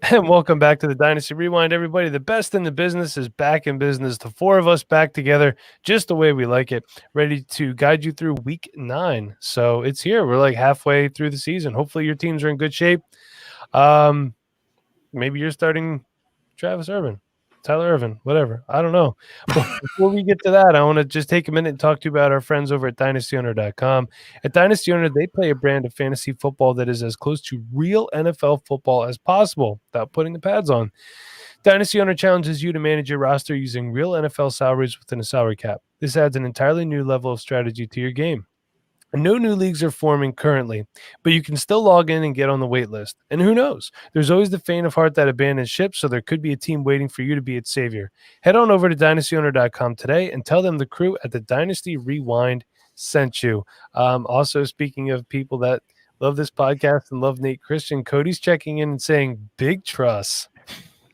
And welcome back to the Dynasty Rewind, everybody. The best in the business is back in business. The four of us back together, just the way we like it, ready to guide you through week 9. So it's here. We're like halfway through the season. Hopefully your teams are in good shape. Maybe you're starting Travis Irvin, Tyler Irvin, whatever. I don't know. But before we get to that, I want to just take a minute and talk to you about our friends over at dynastyowner.com. At Dynasty Owner, they play a brand of fantasy football that is as close to real NFL football as possible without putting the pads on. Dynasty Owner challenges you to manage your roster using real NFL salaries within a salary cap. This adds an entirely new level of strategy to your game. No new leagues are forming currently, but you can still log in and get on the wait list. And who knows? There's always the faint of heart that abandons ship, so there could be a team waiting for you to be its savior. Head on over to dynastyowner.com today and tell them the crew at the Dynasty Rewind sent you. Also, speaking of people that love this podcast and love Nate Christian, Cody's checking in and saying, big trust.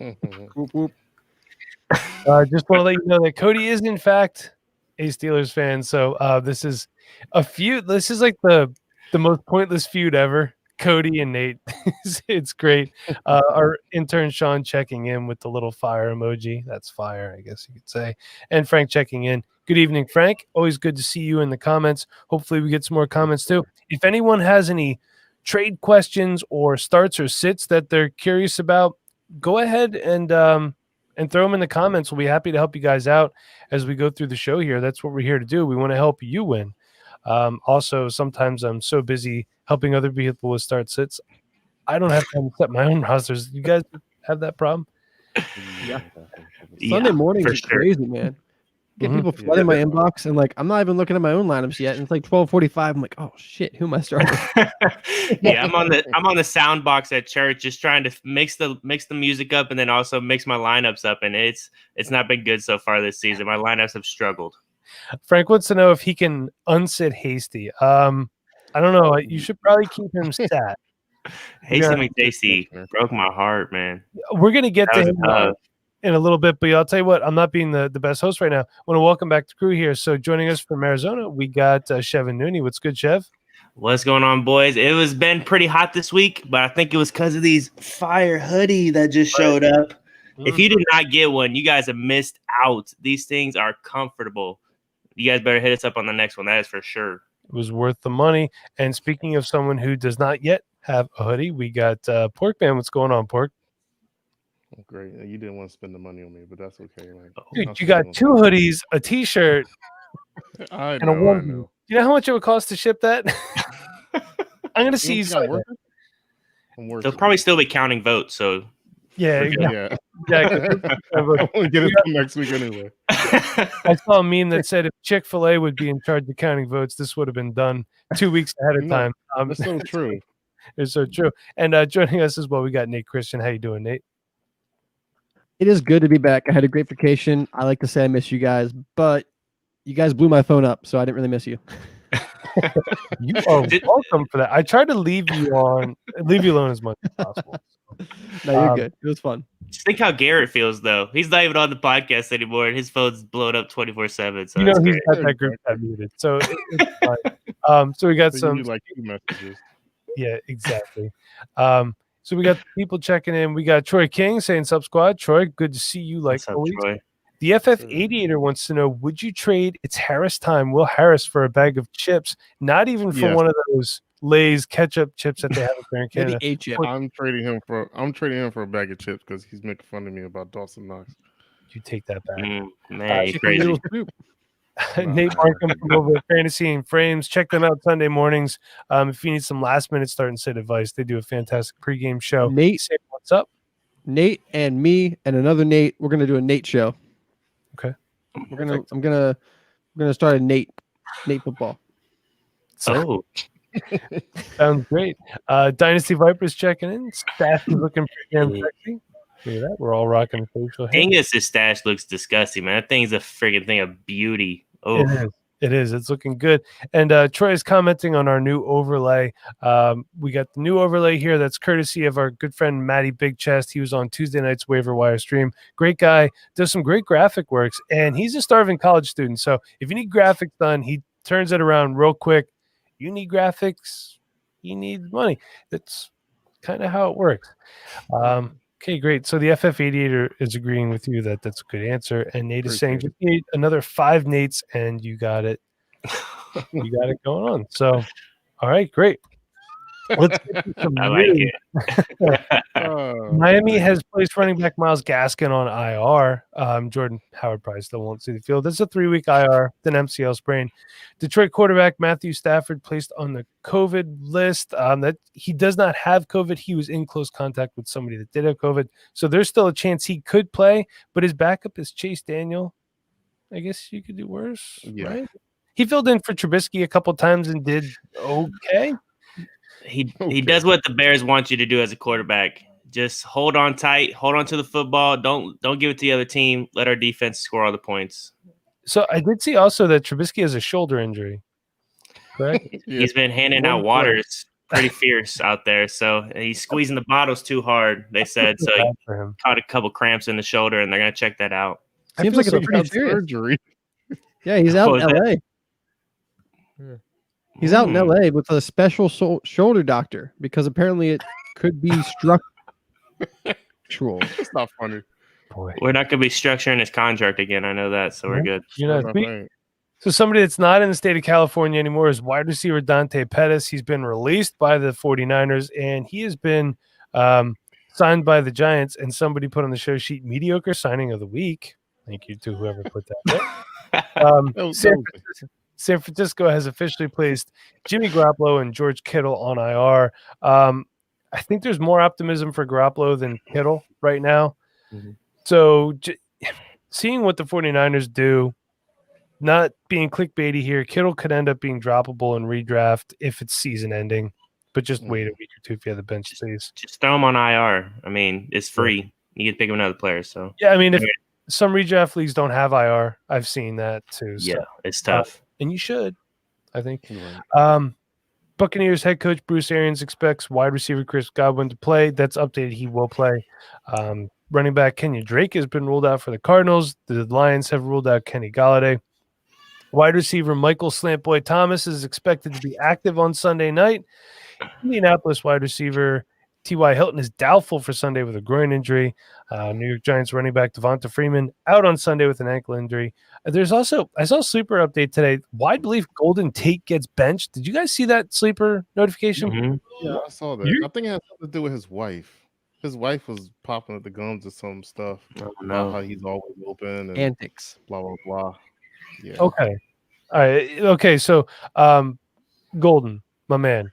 Whoop, whoop. Just want to let you know that Cody is, in fact, a Steelers fan. So this is a feud. This is like the most pointless feud ever. Cody and Nate. It's great. Our intern Sean checking in with the little fire emoji. That's fire, I guess you could say. And Frank checking in. Good evening, Frank. Always good to see you in the comments. Hopefully we get some more comments too. If anyone has any trade questions or starts or sits that they're curious about, go ahead and throw them in the comments. We'll be happy to help you guys out as we go through the show here. That's what we're here to do. We want to help you win. Also, sometimes I'm so busy helping other people with start sits, I don't have time to set my own rosters. You guys have that problem? Yeah. Sunday mornings is crazy, man. Get people flooding my inbox, and like I'm not even looking at my own lineups yet. And it's like 12:45. I'm like, oh shit, who am I starting? Yeah, I'm on the sound box at church, just trying to mix the music up, and then also mix my lineups up. And it's not been good so far this season. My lineups have struggled. Frank wants to know if he can unsit Hasty. I don't know. You should probably keep him sat. Hasty McDasty broke my heart, man. We're gonna get to him in a little bit, but I'll tell you what, I'm not being the best host right now. I want to welcome back the crew here. So joining us from Arizona, we got Chev and Nooney. What's good, Chev? What's going on, boys? It was been pretty hot this week, but I think it was because of these fire hoodie that just showed up. Mm-hmm. If you did not get one, you guys have missed out. These things are comfortable. You guys better hit us up on the next one. That is for sure. It was worth the money. And speaking of someone who does not yet have a hoodie, we got Pork Man. What's going on, Pork? Oh, great. You didn't want to spend the money on me, but that's okay. Dude, you got 2 hoodies, a T-shirt, and a onesie. Do you know how much it would cost to ship that? I'm going to see you sign it. They'll probably still be counting votes, so... Yeah. I'll get it next week anyway. I saw a meme that said if Chick-fil-A would be in charge of counting votes, this would have been done 2 weeks ahead of time. That's so true. It's so true. And joining us as well, we got Nate Christian. How you doing, Nate? It is good to be back. I had a great vacation. I like to say I miss you guys, but you guys blew my phone up, so I didn't really miss you. You are welcome for that. I tried to leave you alone as much as possible. No, you're good. It was fun. Just think how Garrett feels, though. He's not even on the podcast anymore, and his phone's blown up 24/7. So he's got that group that muted. So it's fine. So we got some like 2 messages. Yeah, exactly. So we got people checking in. We got Troy King saying, "Sub Squad." Troy, good to see you. Like always. Troy? The FF88er wants to know: would you trade It's Harris time, Will Harris, for a bag of chips? Not even for one of those Lay's ketchup chips that they have up there in Canada. Maybe a chip. I'm trading him for a bag of chips because he's making fun of me about Dawson Knox. You take that back, man. You're crazy. Nate Markham from over at Fantasy and Frames. Check them out Sunday mornings. If you need some last-minute start and sit advice, they do a fantastic pregame show. Nate, say what's up? Nate and me and another Nate. We're gonna do a Nate show. Okay. I'm gonna start a Nate football. So sounds great. Dynasty Vipers checking in. Stash is looking pretty damn sexy. Look at that. We're all rocking facial hair. Angus's stash looks disgusting, man. That thing's a friggin' thing of beauty. Oh, it is. It's looking good. And Troy is commenting on our new overlay. We got the new overlay here. That's courtesy of our good friend Matty Big Chest. He was on Tuesday night's waiver wire stream. Great guy. Does some great graphic works. And he's a starving college student. So if you need graphics done, he turns it around real quick. You need graphics, you need money. That's kind of how it works. Okay, great. So the FF Aviator is agreeing with you that that's a good answer, and Nate is saying just need another 5 Nates, and you got it. You got it going on. So, all right, great. Let's get to some I like news. it. Miami has placed running back Myles Gaskin on IR. Jordan Howard probably still won't see the field. This is a 3-week IR, then MCL sprain. Detroit quarterback Matthew Stafford placed on the COVID list. That he does not have COVID. He was in close contact with somebody that did have COVID. So there's still a chance he could play, but his backup is Chase Daniel. I guess you could do worse, right? He filled in for Trubisky a couple times and did okay. He does what the Bears want you to do as a quarterback. Just hold on tight, hold on to the football. Don't give it to the other team. Let our defense score all the points. So I did see also that Trubisky has a shoulder injury. Correct? He's been handing out waters pretty fierce out there. So he's squeezing the bottles too hard, they said. So he caught a couple cramps in the shoulder, and they're gonna check that out. Seems like it's pretty serious. Surgery. Yeah, he's out in LA. He's out in LA with a special shoulder doctor because apparently it could be structural. It's not funny. Boy. We're not going to be structuring his contract again. I know that, so we're good. So somebody that's not in the state of California anymore is wide receiver Dante Pettis. He's been released by the 49ers, and he has been signed by the Giants, and somebody put on the show sheet mediocre signing of the week. Thank you to whoever put that there. San Francisco has officially placed Jimmy Garoppolo and George Kittle on IR. I think there's more optimism for Garoppolo than Kittle right now. Mm-hmm. So seeing what the 49ers do, not being clickbaity here, Kittle could end up being droppable in redraft if it's season ending, but just wait a week or two if you have the bench space. Just throw him on IR. I mean, it's free. You get to pick up another player. So yeah, I mean, if some redraft leagues don't have IR, I've seen that too. So. Yeah, it's tough. And you should, I think. Buccaneers head coach Bruce Arians expects wide receiver Chris Godwin to play. That's updated. He will play. Running back Kenyon Drake has been ruled out for the Cardinals. The Lions have ruled out Kenny Golladay. Wide receiver Michael Slantboy Thomas is expected to be active on Sunday night. Indianapolis wide receiver T.Y. Hilton is doubtful for Sunday with a groin injury. New York Giants running back Devonta Freeman out on Sunday with an ankle injury. There's also, I saw a sleeper update today. Wide belief Golden Tate gets benched. Did you guys see that sleeper notification? Mm-hmm. Yeah, I saw that. I think it has something to do with his wife. His wife was popping at the gums or some stuff. About how he's always open and antics. Blah blah blah. Yeah. Okay. All right. Okay. So, Golden, my man.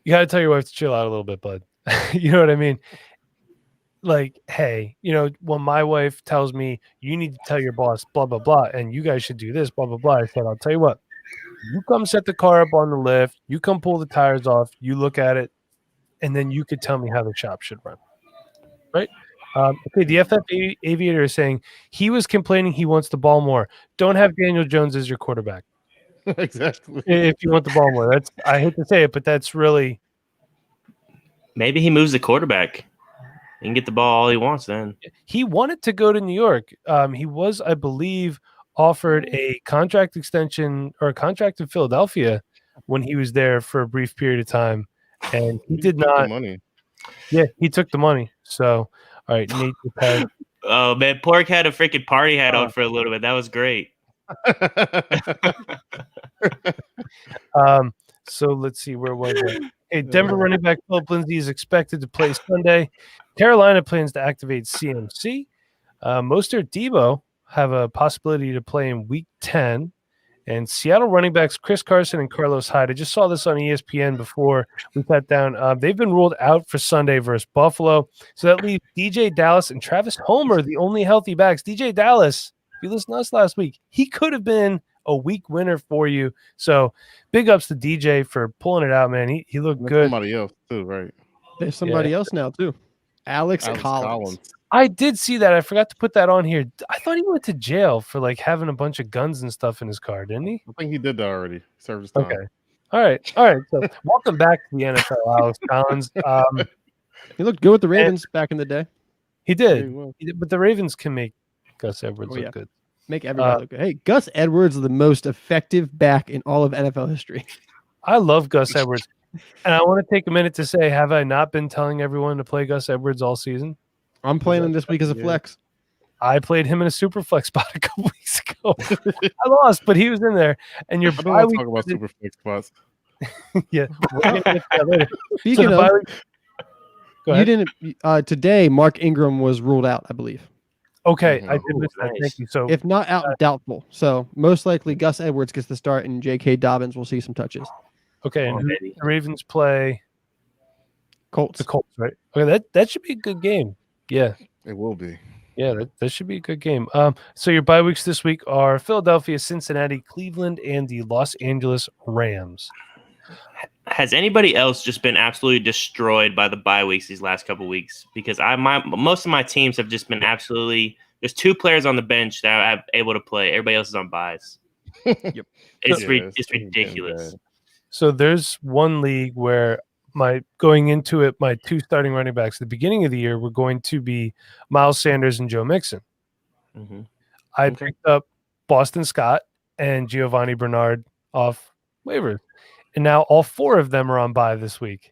You got to tell your wife to chill out a little bit, bud. You know what I mean? Like, hey, when my wife tells me you need to tell your boss, blah, blah, blah, and you guys should do this, blah, blah, blah. I said, I'll tell you what, you come set the car up on the lift, you come pull the tires off, you look at it, and then you could tell me how the shop should run. Right? Okay, the FF Aviator is saying he was complaining he wants the ball more. Don't have Daniel Jones as your quarterback. Exactly. If you want the ball more, I hate to say it, but that's really. Maybe he moves the quarterback. He can get the ball all he wants. Then he wanted to go to New York. He was, I believe, offered a contract extension or a contract in Philadelphia when he was there for a brief period of time, and he did not. Money. Yeah, he took the money. So, all right, Nate. Oh man, Pork had a freaking party hat on for a little bit. That was great. So let's see, where was it? Hey, Denver running back Philip Lindsay is expected to play Sunday. Carolina plans to activate CMC. Mostert Debo have a possibility to play in week 10. And Seattle running backs Chris Carson and Carlos Hyde. I just saw this on ESPN before we sat down. They've been ruled out for Sunday versus Buffalo. So that leaves DJ Dallas and Travis Homer, the only healthy backs. DJ Dallas, if you listened to us last week, he could have been a week winner for you. So big ups to DJ for pulling it out, man. He looked good. Somebody else too, right? There's somebody else now too. Alex Collins. I did see that. I forgot to put that on here. I thought he went to jail for like having a bunch of guns and stuff in his car, didn't he? I think he did that already. Served his time. Okay. All right. So welcome back to the NFL, Alex Collins. He looked good with the Ravens back in the day. He did. But the Ravens can make Gus Edwards look good. Make everybody look good. Hey, Gus Edwards is the most effective back in all of NFL history. I love Gus Edwards. And I want to take a minute to say, have I not been telling everyone to play Gus Edwards all season? I'm playing him this week as a flex. I played him in a super flex spot a couple weeks ago. I lost, but he was in there. And your I don't want to talk about super flex spots. Yeah. We're gonna get to that later. Speaking of, go you ahead. didn't today. Mark Ingram was ruled out, I believe. Okay, I did miss that. Nice. Thank you. So If not out, doubtful. So most likely Gus Edwards gets the start, and J.K. Dobbins will see some touches. okay, and the Ravens play Colts. the Colts, right? Okay, that should be a good game. Yeah. It will be. Yeah, that should be a good game. So your bye weeks this week are Philadelphia, Cincinnati, Cleveland, and the Los Angeles Rams. Has anybody else just been absolutely destroyed by the bye weeks these last couple weeks? Because most of my teams have just been absolutely. There's 2 players on the bench that I'm able to play. Everybody else is on buys. Yep. It's ridiculous. So there's one league where going into it, my 2 starting running backs at the beginning of the year were going to be Miles Sanders and Joe Mixon. Mm-hmm. I picked up Boston Scott and Giovanni Bernard off waivers. And now all 4 of them are on bye this week.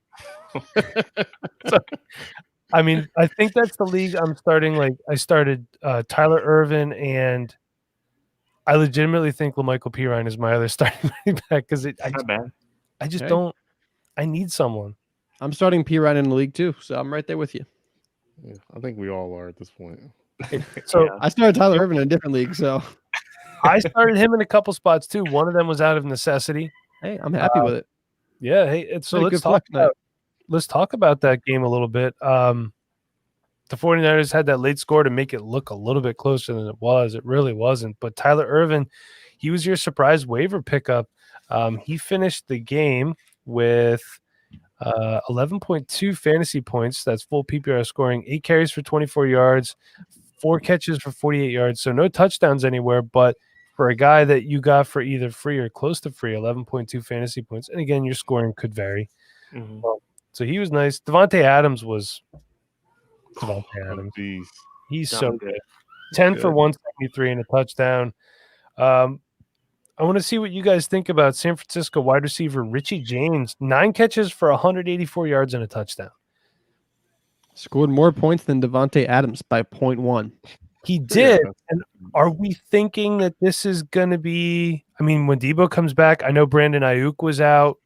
So, I mean, I think that's the league I'm starting. Like, I started Tyler Ervin, and I legitimately think LaMichael Pirine is my other starting running back because I just don't. I need someone. I'm starting Pirine in the league too, so I'm right there with you. Yeah, I think we all are at this point. So I started Tyler Ervin in a different league, so I started him in a couple spots too. One of them was out of necessity. hey, I'm happy with it. Yeah. Hey, so Pretty let's talk about that game a little bit. The 49ers had that late score to make it look a little bit closer than it was. It really wasn't. But Tyler Ervin, he was your surprise waiver pickup. He finished the game with 11.2 fantasy points. That's full PPR scoring, 8 carries for 24 yards, 4 catches for 48 yards. So no touchdowns anywhere, but for a guy that you got for either free or close to free, 11.2 fantasy points. And again, your scoring could vary. Mm-hmm. So he was nice. Devontae Adams was Devontae Adams. Geez. He's so good. 10 for 173 and a touchdown. I want to see what you guys think about San Francisco wide receiver Richie James. 9 catches for 184 yards and a touchdown. Scored more points than Devontae Adams by 0.1. He did. And are we thinking that this is going to be – I mean, when Debo comes back, I know Brandon Ayuk was out.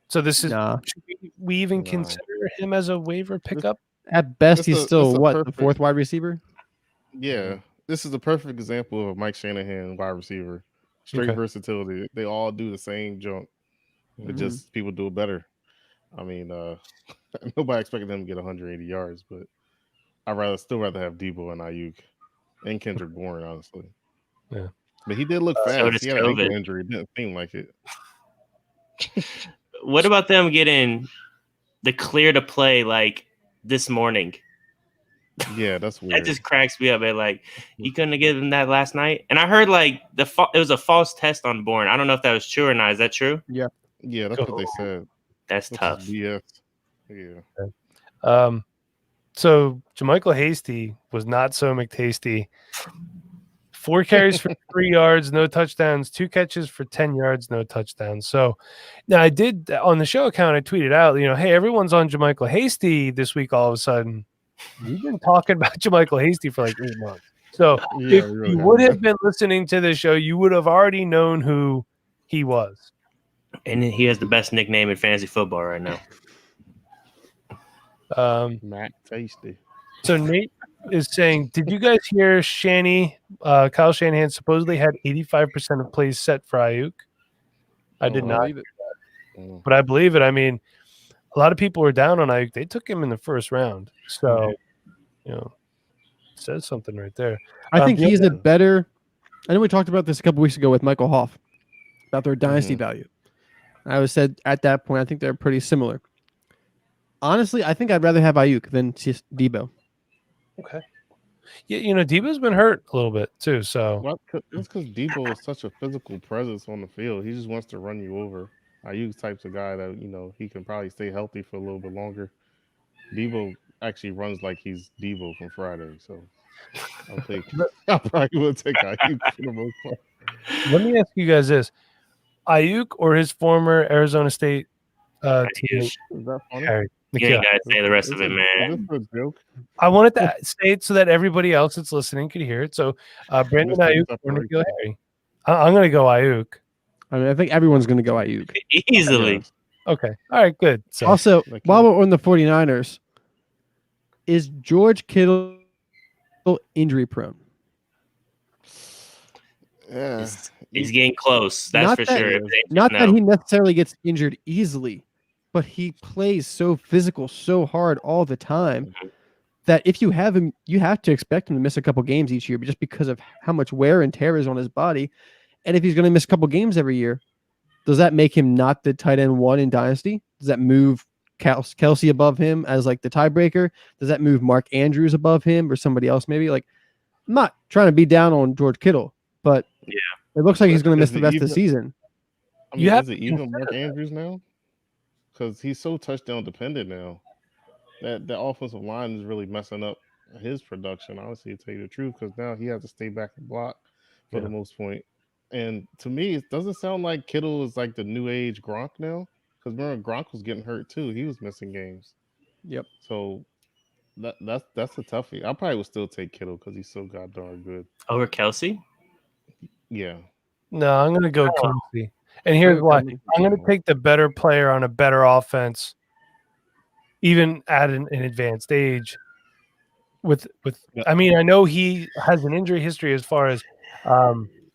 So this is should we even consider him as a waiver pickup? At best, he's still the 4th wide receiver? Yeah. This is a perfect example of a Mike Shanahan wide receiver. Straight versatility. They all do the same junk. It just people do it better. I mean, nobody expected them to get 180 yards, but I'd still rather have Debo and Ayuk and Kendrick Bourne, honestly. Yeah. But he did look fast. He had an ankle injury. It didn't seem like it. What about them getting the clear to play like this morning? Yeah, that's weird. That just cracks me up. Like, you couldn't have given that last night. And I heard like it was a false test on Bourne. I don't know if that was true or not. Is that true? Yeah, that's what they said. That's tough. BS. Yeah. So JaMychal Hasty was not so McTasty. 4 carries for 3 yards, no touchdowns. 2 catches for 10 yards, no touchdowns. So now I did on the show account. I tweeted out, hey, everyone's on JaMychal Hasty this week. All of a sudden, we've been talking about JaMychal Hasty for like 8 months. So if you would have been listening to the show, you would have already known who he was. And he has the best nickname in fantasy football right now. Matt Tasty. So Nate is saying, did you guys hear Kyle Shanahan supposedly had 85% of plays set for Ayuk? I did not hear that. But I believe it. I mean, a lot of people were down on Ayuk. They took him in the first round. So, it says something right there. I think he's a better – I know we talked about this a couple weeks ago with Michael Hoff about their dynasty value. I said at that point, I think they're pretty similar. Honestly, I think I'd rather have Ayuk than Debo. Okay. Yeah, Debo's been hurt a little bit too. So that's because Debo is such a physical presence on the field. He just wants to run you over. Ayuk's types of guy that he can probably stay healthy for a little bit longer. Debo actually runs like he's Debo from Friday, so I probably would take Ayuk for the most part. Let me ask you guys this: Ayuk or his former Arizona State teammate Is that funny? Harry. You Nikhil. ain't gotta say the rest Is of it, Is man. this a joke? I wanted to say it so that everybody else that's listening could hear it. So Brandon Mr. Ayuk or Separation. Nikhil Harry. I'm going to go Ayuk. I mean, I think everyone's going to go Ayuk. Easily. Yes. Okay. All right, good. So Also, Like while him. we're on the 49ers, is George Kittle injury prone? Yeah. He's getting close. That's Not for that- sure. Yeah. If they Not know. that he necessarily gets injured easily, but he plays so physical, so hard all the time Mhm. that if you have him, you have to expect him to miss a couple games each year, just because of how much wear and tear is on his body. And if he's going to miss a couple games every year, does that make him not the tight end 1 in Dynasty? Does that move Kelsey above him as like the tiebreaker? Does that move Mark Andrews above him or somebody else maybe? Like, I'm not trying to be down on George Kittle, but Yeah. it looks like he's going to miss Is the it rest of the even- season. I You mean, have is it to even consider Mark that. Andrews now? Because he's so touchdown dependent now. That offensive line is really messing up his production. Honestly, to tell you the truth, because now he has to stay back and block for the most point. And to me, it doesn't sound like Kittle is like the new age Gronk now. Because remember, Gronk was getting hurt too. He was missing games. Yep. So that's a toughie. I probably would still take Kittle because he's so goddamn good. Over Kelsey? Yeah. no, I'm going to go Kelsey. And here's why. I'm going to take the better player on a better offense, even at an advanced age. I mean, I know he has an injury history as far as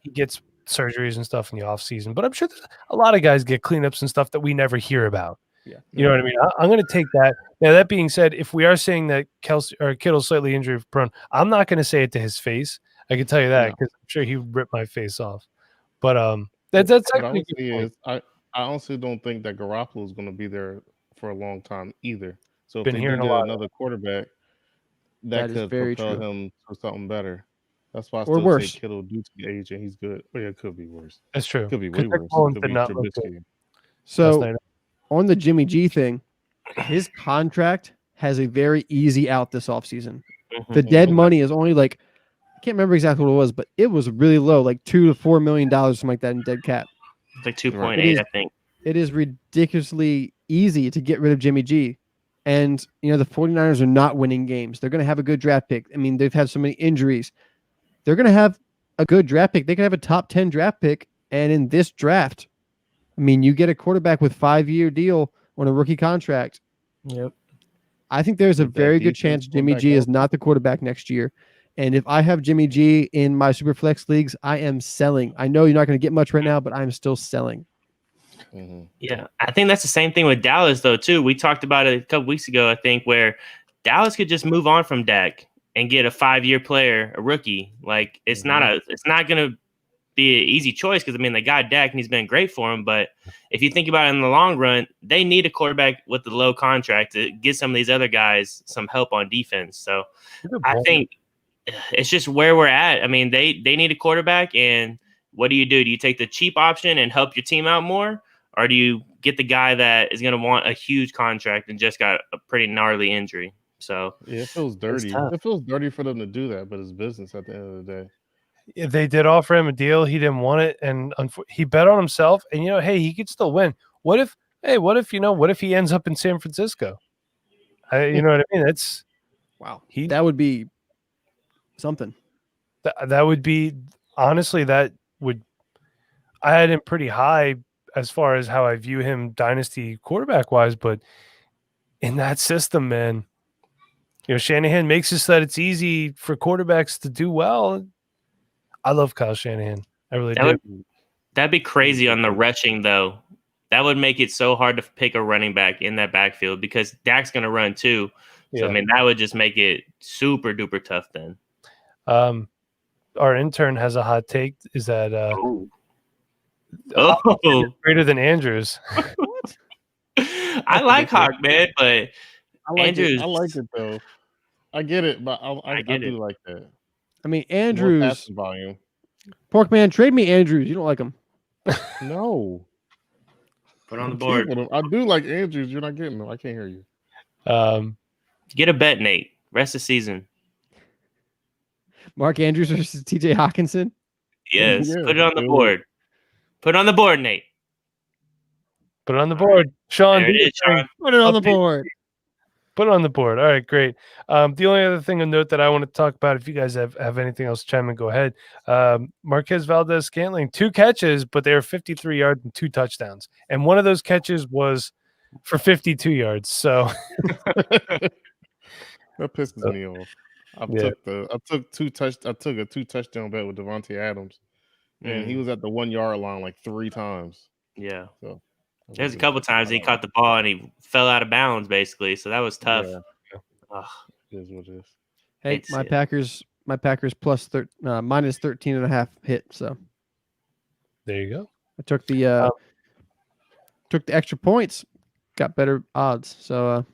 he gets surgeries and stuff in the offseason, but I'm sure there's a lot of guys get cleanups and stuff that we never hear about. Yeah. You know what I mean? I'm going to take that. Now, that being said, if we are saying that Kelsey or Kittle's slightly injury prone, I'm not going to say it to his face. I can tell you that because I'm sure he would rip my face off. But that's What I actually would say is I honestly don't think that Garoppolo is going to be there for a long time either. So if Been they do hearing a get lot of another quarterback, That that is could very propel true. him to something better. That's why I Or still worse. take Kittle due to the age and he's good. But yeah, it could be worse. That's true. Could be way Because worse. Collins Could did be not look good Trubisky. last So night. on the Jimmy G thing, his contract has a very easy out this offseason. Mhm. The dead money is only like, I can't remember exactly what it was, but it was really low, like $2 to $4 million, something like that in dead cap. It's like 2.8, It is- I think. It is ridiculously easy to get rid of Jimmy G. And, you know, the 49ers are not winning games. They're going to have a good draft pick. I mean, they've had so many injuries. They're going to have a good draft pick. They could have a top 10 draft pick. And in this draft, I mean, you get a quarterback with 5-year deal on a rookie contract. Yep. I think there's a With that very good defense chance going Jimmy back G out. is not the quarterback next year. And if I have Jimmy G in my Superflex leagues, I am selling. I know you're not going to get much right now, but I'm still selling. Mhm. Yeah, I think that's the same thing with Dallas, though, too. We talked about it a couple weeks ago, I think, where Dallas could just move on from Dak and get a 5-year player, a rookie. Like, it's not going to be an easy choice because, I mean, they got Dak and he's been great for him. But if you think about it in the long run, they need a quarterback with the low contract to get some of these other guys some help on defense. So I think it's just where we're at. I mean, they need a quarterback, and what do? Do you take the cheap option and help your team out more, or do you get the guy that is going to want a huge contract and just got a pretty gnarly injury? So Yeah, it feels dirty. tough. It feels dirty for them to do that, but it's business at the end of the day. They did offer him a deal. He didn't want it, and he bet on himself. And hey, he could still win. What if he ends up in San Francisco? You know what I mean? That's Wow. He- That would be something. that would be honestly I had him pretty high as far as how I view him dynasty quarterback wise, but in that system, man, Shanahan makes it so that it's easy for quarterbacks to do well. I love Kyle Shanahan. I really do. That'd be crazy on the rushing, though. That would make it so hard to pick a running back in that backfield because Dak's going to run too. So, I mean, that would just make it super duper tough then. Our intern has a hot take. Is that Oh, greater than Andrews? I like Hawk, man, but Andrews. I like it though. I get it, but I get do it. like that. I mean, More Andrews, passing volume. Porkman, trade me Andrews. You don't like him. No. Put on the I'm board. keeping him. I do like Andrews. You're not getting them. I can't hear you. Get a bet, Nate. Rest of the season. Mark Andrews versus TJ Hawkinson. Yes. Yeah, Put it on the do it. board. Put it on the board, Nate. Put it on the board. Sean, There do it your is, Sean. thing. Put it on the Update- board. Put it on the board. All right, great. The only other thing of note that I want to talk about, if you guys have anything else, chime in, go ahead. Marquez Valdez-Scantling, 2 catches, but they were 53 yards and 2 touchdowns. And one of those catches was for 52 yards. So That pisses me off. I Yeah. took a 2 touchdown bet with Devontae Adams, and he was at the 1 yard line like 3 times. Yeah. So There's a couple times he caught the ball and he fell out of bounds, basically. So that was tough. Yeah. Ugh. It is what it is. Hey, Hate to my see it. Packers minus 13.5 hit. So there you go. I took the extra points, got better odds. So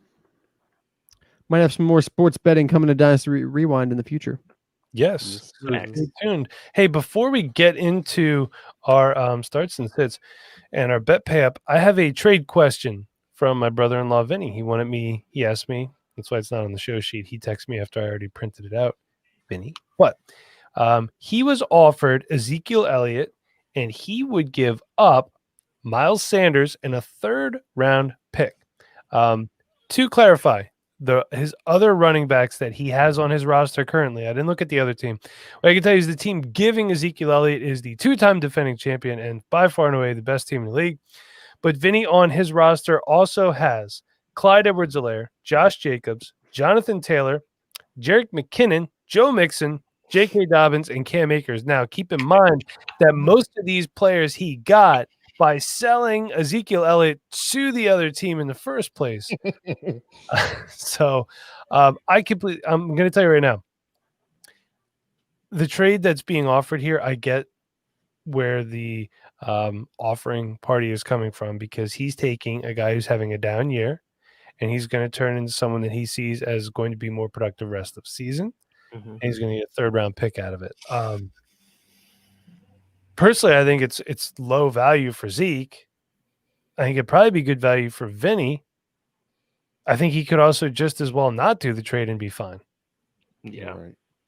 might have some more sports betting coming to Dynasty Rewind in the future. Yes. So Facts. stay tuned. Hey, before we get into our starts and sits and our bet pay up, I have a trade question from my brother-in-law, Vinny. He asked me, that's why it's not on the show sheet. He texted me after I already printed it out, Vinny. But he was offered Ezekiel Elliott, and he would give up Miles Sanders and a 3rd round pick. To clarify, his other running backs that he has on his roster currently, I didn't look at the other team. What I can tell you is the team giving Ezekiel Elliott is the 2-time defending champion and by far and away the best team in the league. But Vinny on his roster also has Clyde Edwards-Helaire, Josh Jacobs, Jonathan Taylor, Jerick McKinnon, Joe Mixon, J.K. Dobbins, and Cam Akers. Now, keep in mind that most of these players he got by selling Ezekiel Elliott to the other team in the first place. So I'm going to tell you right now, the trade that's being offered here, I get where the offering party is coming from, because he's taking a guy who's having a down year and he's going to turn into someone that he sees as going to be more productive rest of season. And he's going to get a 3rd round pick out of it. Personally, I think it's low value for Zeke. I think it'd probably be good value for Vinny. I think he could also just as well not do the trade and be fine. Yeah.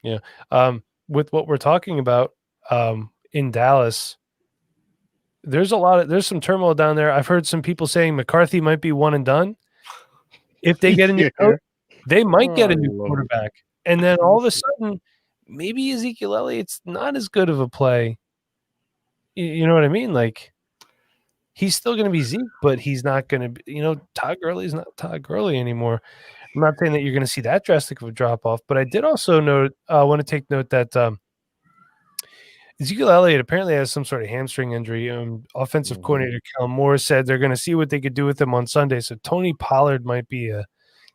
Right. With what we're talking about in Dallas, there's some turmoil down there. I've heard some people saying McCarthy might be one and done. If they get a new coach, they might get a new quarterback. And then all of a sudden, maybe Ezekiel Elliott's not as good of a play. You know what I mean? Like, he's still going to be Zeke, but he's not going to be, Todd Gurley's not Todd Gurley anymore. I'm not saying that you're going to see that drastic of a drop off, but I did also want to take note that Ezekiel Elliott apparently has some sort of hamstring injury. Offensive coordinator Kellen Moore said they're going to see what they could do with him on Sunday. So Tony Pollard might be a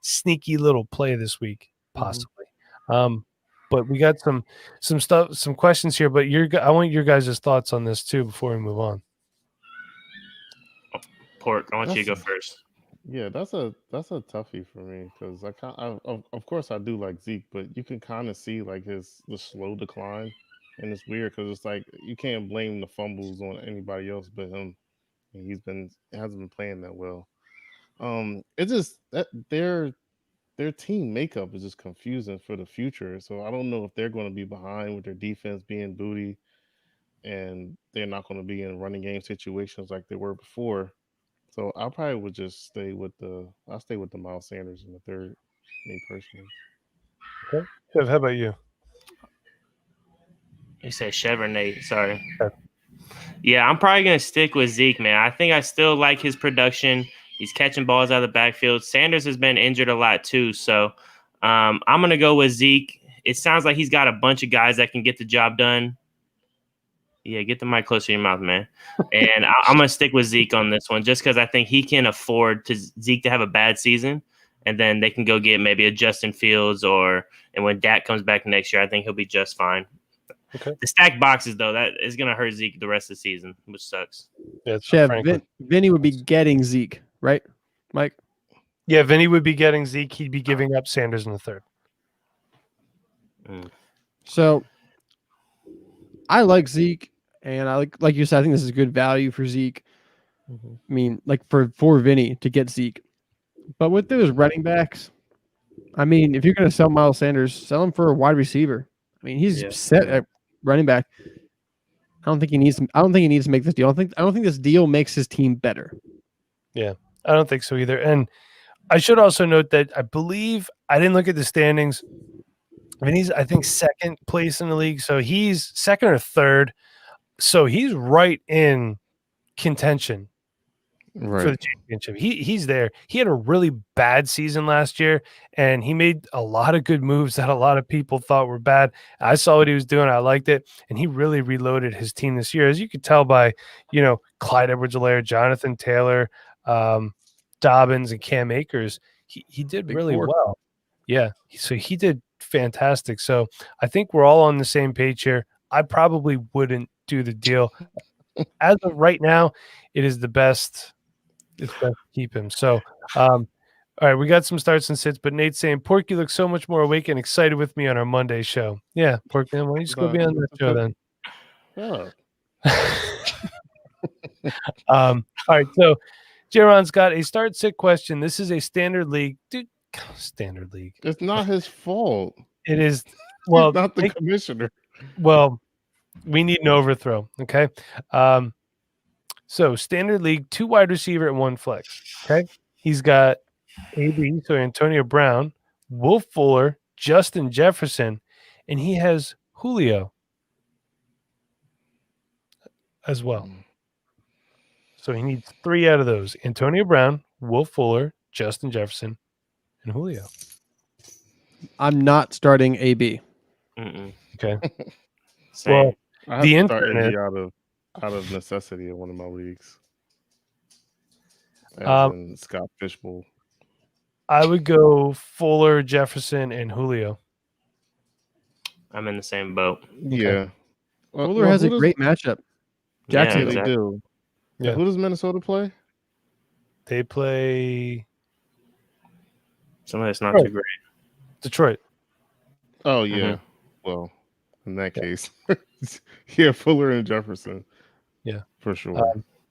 sneaky little play this week, possibly. But we got some questions here. But I want your guys' thoughts on this too before we move on. Port, I want you to go first. Yeah, that's a toughie for me, because of course I do like Zeke, but you can kind of see like the slow decline, and it's weird because it's like you can't blame the fumbles on anybody else but him. And hasn't been playing that well. It's just that their team makeup is just confusing for the future. So I don't know if they're going to be behind with their defense being booty, and they're not going to be in running game situations like they were before. So I probably would just stay with the Miles Sanders in the 3rd, me personally. Okay. Chev, how about you? You said Chev or Nate? Sorry. Chev. Yeah, I'm probably going to stick with Zeke, man. I think I still like his production. He's catching balls out of the backfield. Sanders has been injured a lot too. So I'm going to go with Zeke. It sounds like he's got a bunch of guys that can get the job done. Yeah, get the mic closer to your mouth, man. And I'm going to stick with Zeke on this one, just because I think he can afford Zeke to have a bad season, and then they can go get maybe a Justin Fields, and when Dak comes back next year, I think he'll be just fine. Okay. The stacked boxes, though, that is going to hurt Zeke the rest of the season, which sucks. Yeah, Chev, Vinny would be getting Zeke, right, Mike? Yeah, Vinny would be getting Zeke. He'd be giving up Sanders in the 3rd. So I like Zeke, and I like you said, I think this is good value for Zeke. I mean, like for Vinny to get Zeke. But with those running backs, I mean, if you're going to sell Miles Sanders, sell him for a wide receiver. I mean, he's set at running back. I don't think he needs to make this deal. I don't think this deal makes his team better. Yeah. I don't think so either. And I should also note that I believe I didn't look at the standings. I mean, he's I think second place in the league, so he's second or third. So he's right in contention for the Right. championship. He's there. He had a really bad season last year, and he made a lot of good moves that a lot of people thought were bad. I saw what he was doing. I liked it, and he really reloaded his team this year, as you could tell by Clyde Edwards-Helaire, Jonathan Taylor, Dobbins, and Cam Akers. He did Big really four. well. Yeah, so he did fantastic. So I think we're all on the same page here. I probably wouldn't do the deal. As of right now, it is the best. It's best to keep him. So, all right, we got some starts and sits, but Nate's saying Porky looks so much more awake and excited with me on our Monday show. Yeah, Porky, why don't you just go be on that show then? Yeah. All right, so Jaron's got a start sit question. This is a standard league, dude. Standard league. It's not his fault. It is. Well, He's not the commissioner. Well, we need an overthrow. Okay. So standard league, 2 wide receiver and 1 flex. Okay. He's got AB, so Antonio Brown, Will Fuller, Justin Jefferson, and he has Julio as well. So he needs 3 out of those: Antonio Brown, Will Fuller, Justin Jefferson, and Julio. I'm not starting AB. Okay. Same. Well, I have the to start internet. AB out of necessity in one of my leagues. As in Scott Fishbowl. I would go Fuller, Jefferson, and Julio. I'm in the same boat. Yeah. Fuller has a great matchup. Yeah, Jackson, They exactly. do. Yeah. Who does Minnesota play? They play Somebody that's not Right. too great. Detroit. Oh yeah. Well, in that case, yeah, Fuller and Jefferson. Yeah, for sure.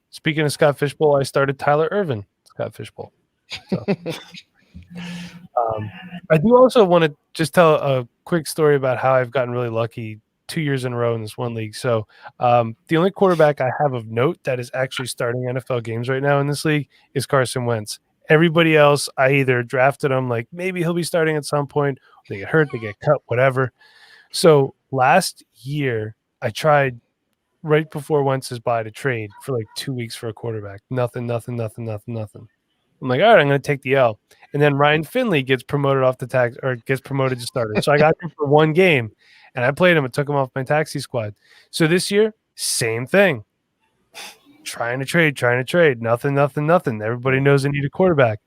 Speaking of Scott Fishbowl, I started Tyler Irvin, Scott Fishbowl. So, I do also want to just tell a quick story about how I've gotten really lucky 2 years in a row in this one league. So the only quarterback I have of note that is actually starting NFL games right now in this league is Carson Wentz. Everybody else, I either drafted him, like maybe he'll be starting at some point, they get hurt, they get cut, whatever. So last year, I tried right before Wentz's bye to trade for like 2 weeks for a quarterback. Nothing. I'm like, all right, I'm going to take the L. And then Ryan Finley gets promoted off the tax or gets promoted to starter. So I got him for 1 game and I played him and took him off my taxi squad. So this year, same thing. Trying to trade. Nothing. Everybody knows I need a quarterback.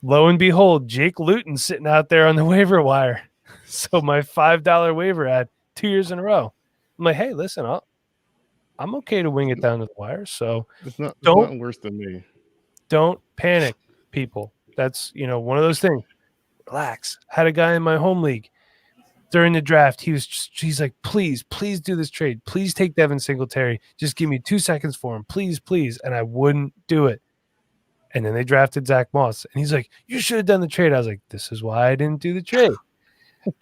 Lo and behold, Jake Luton's sitting out there on the waiver wire. So my $5 waiver ad 2 years in a row. I'm like, hey, listen, I'm okay to wing it down to the wire. So It's not worse than me. Don't panic, people. That's one of those things. Relax. Had a guy in my home league during the draft. He's like, please do this trade. Please take Devin Singletary. Just give me 2 seconds for him. Please. And I wouldn't do it. And then they drafted Zach Moss. And he's like, you should have done the trade. I was like, this is why I didn't do the trade.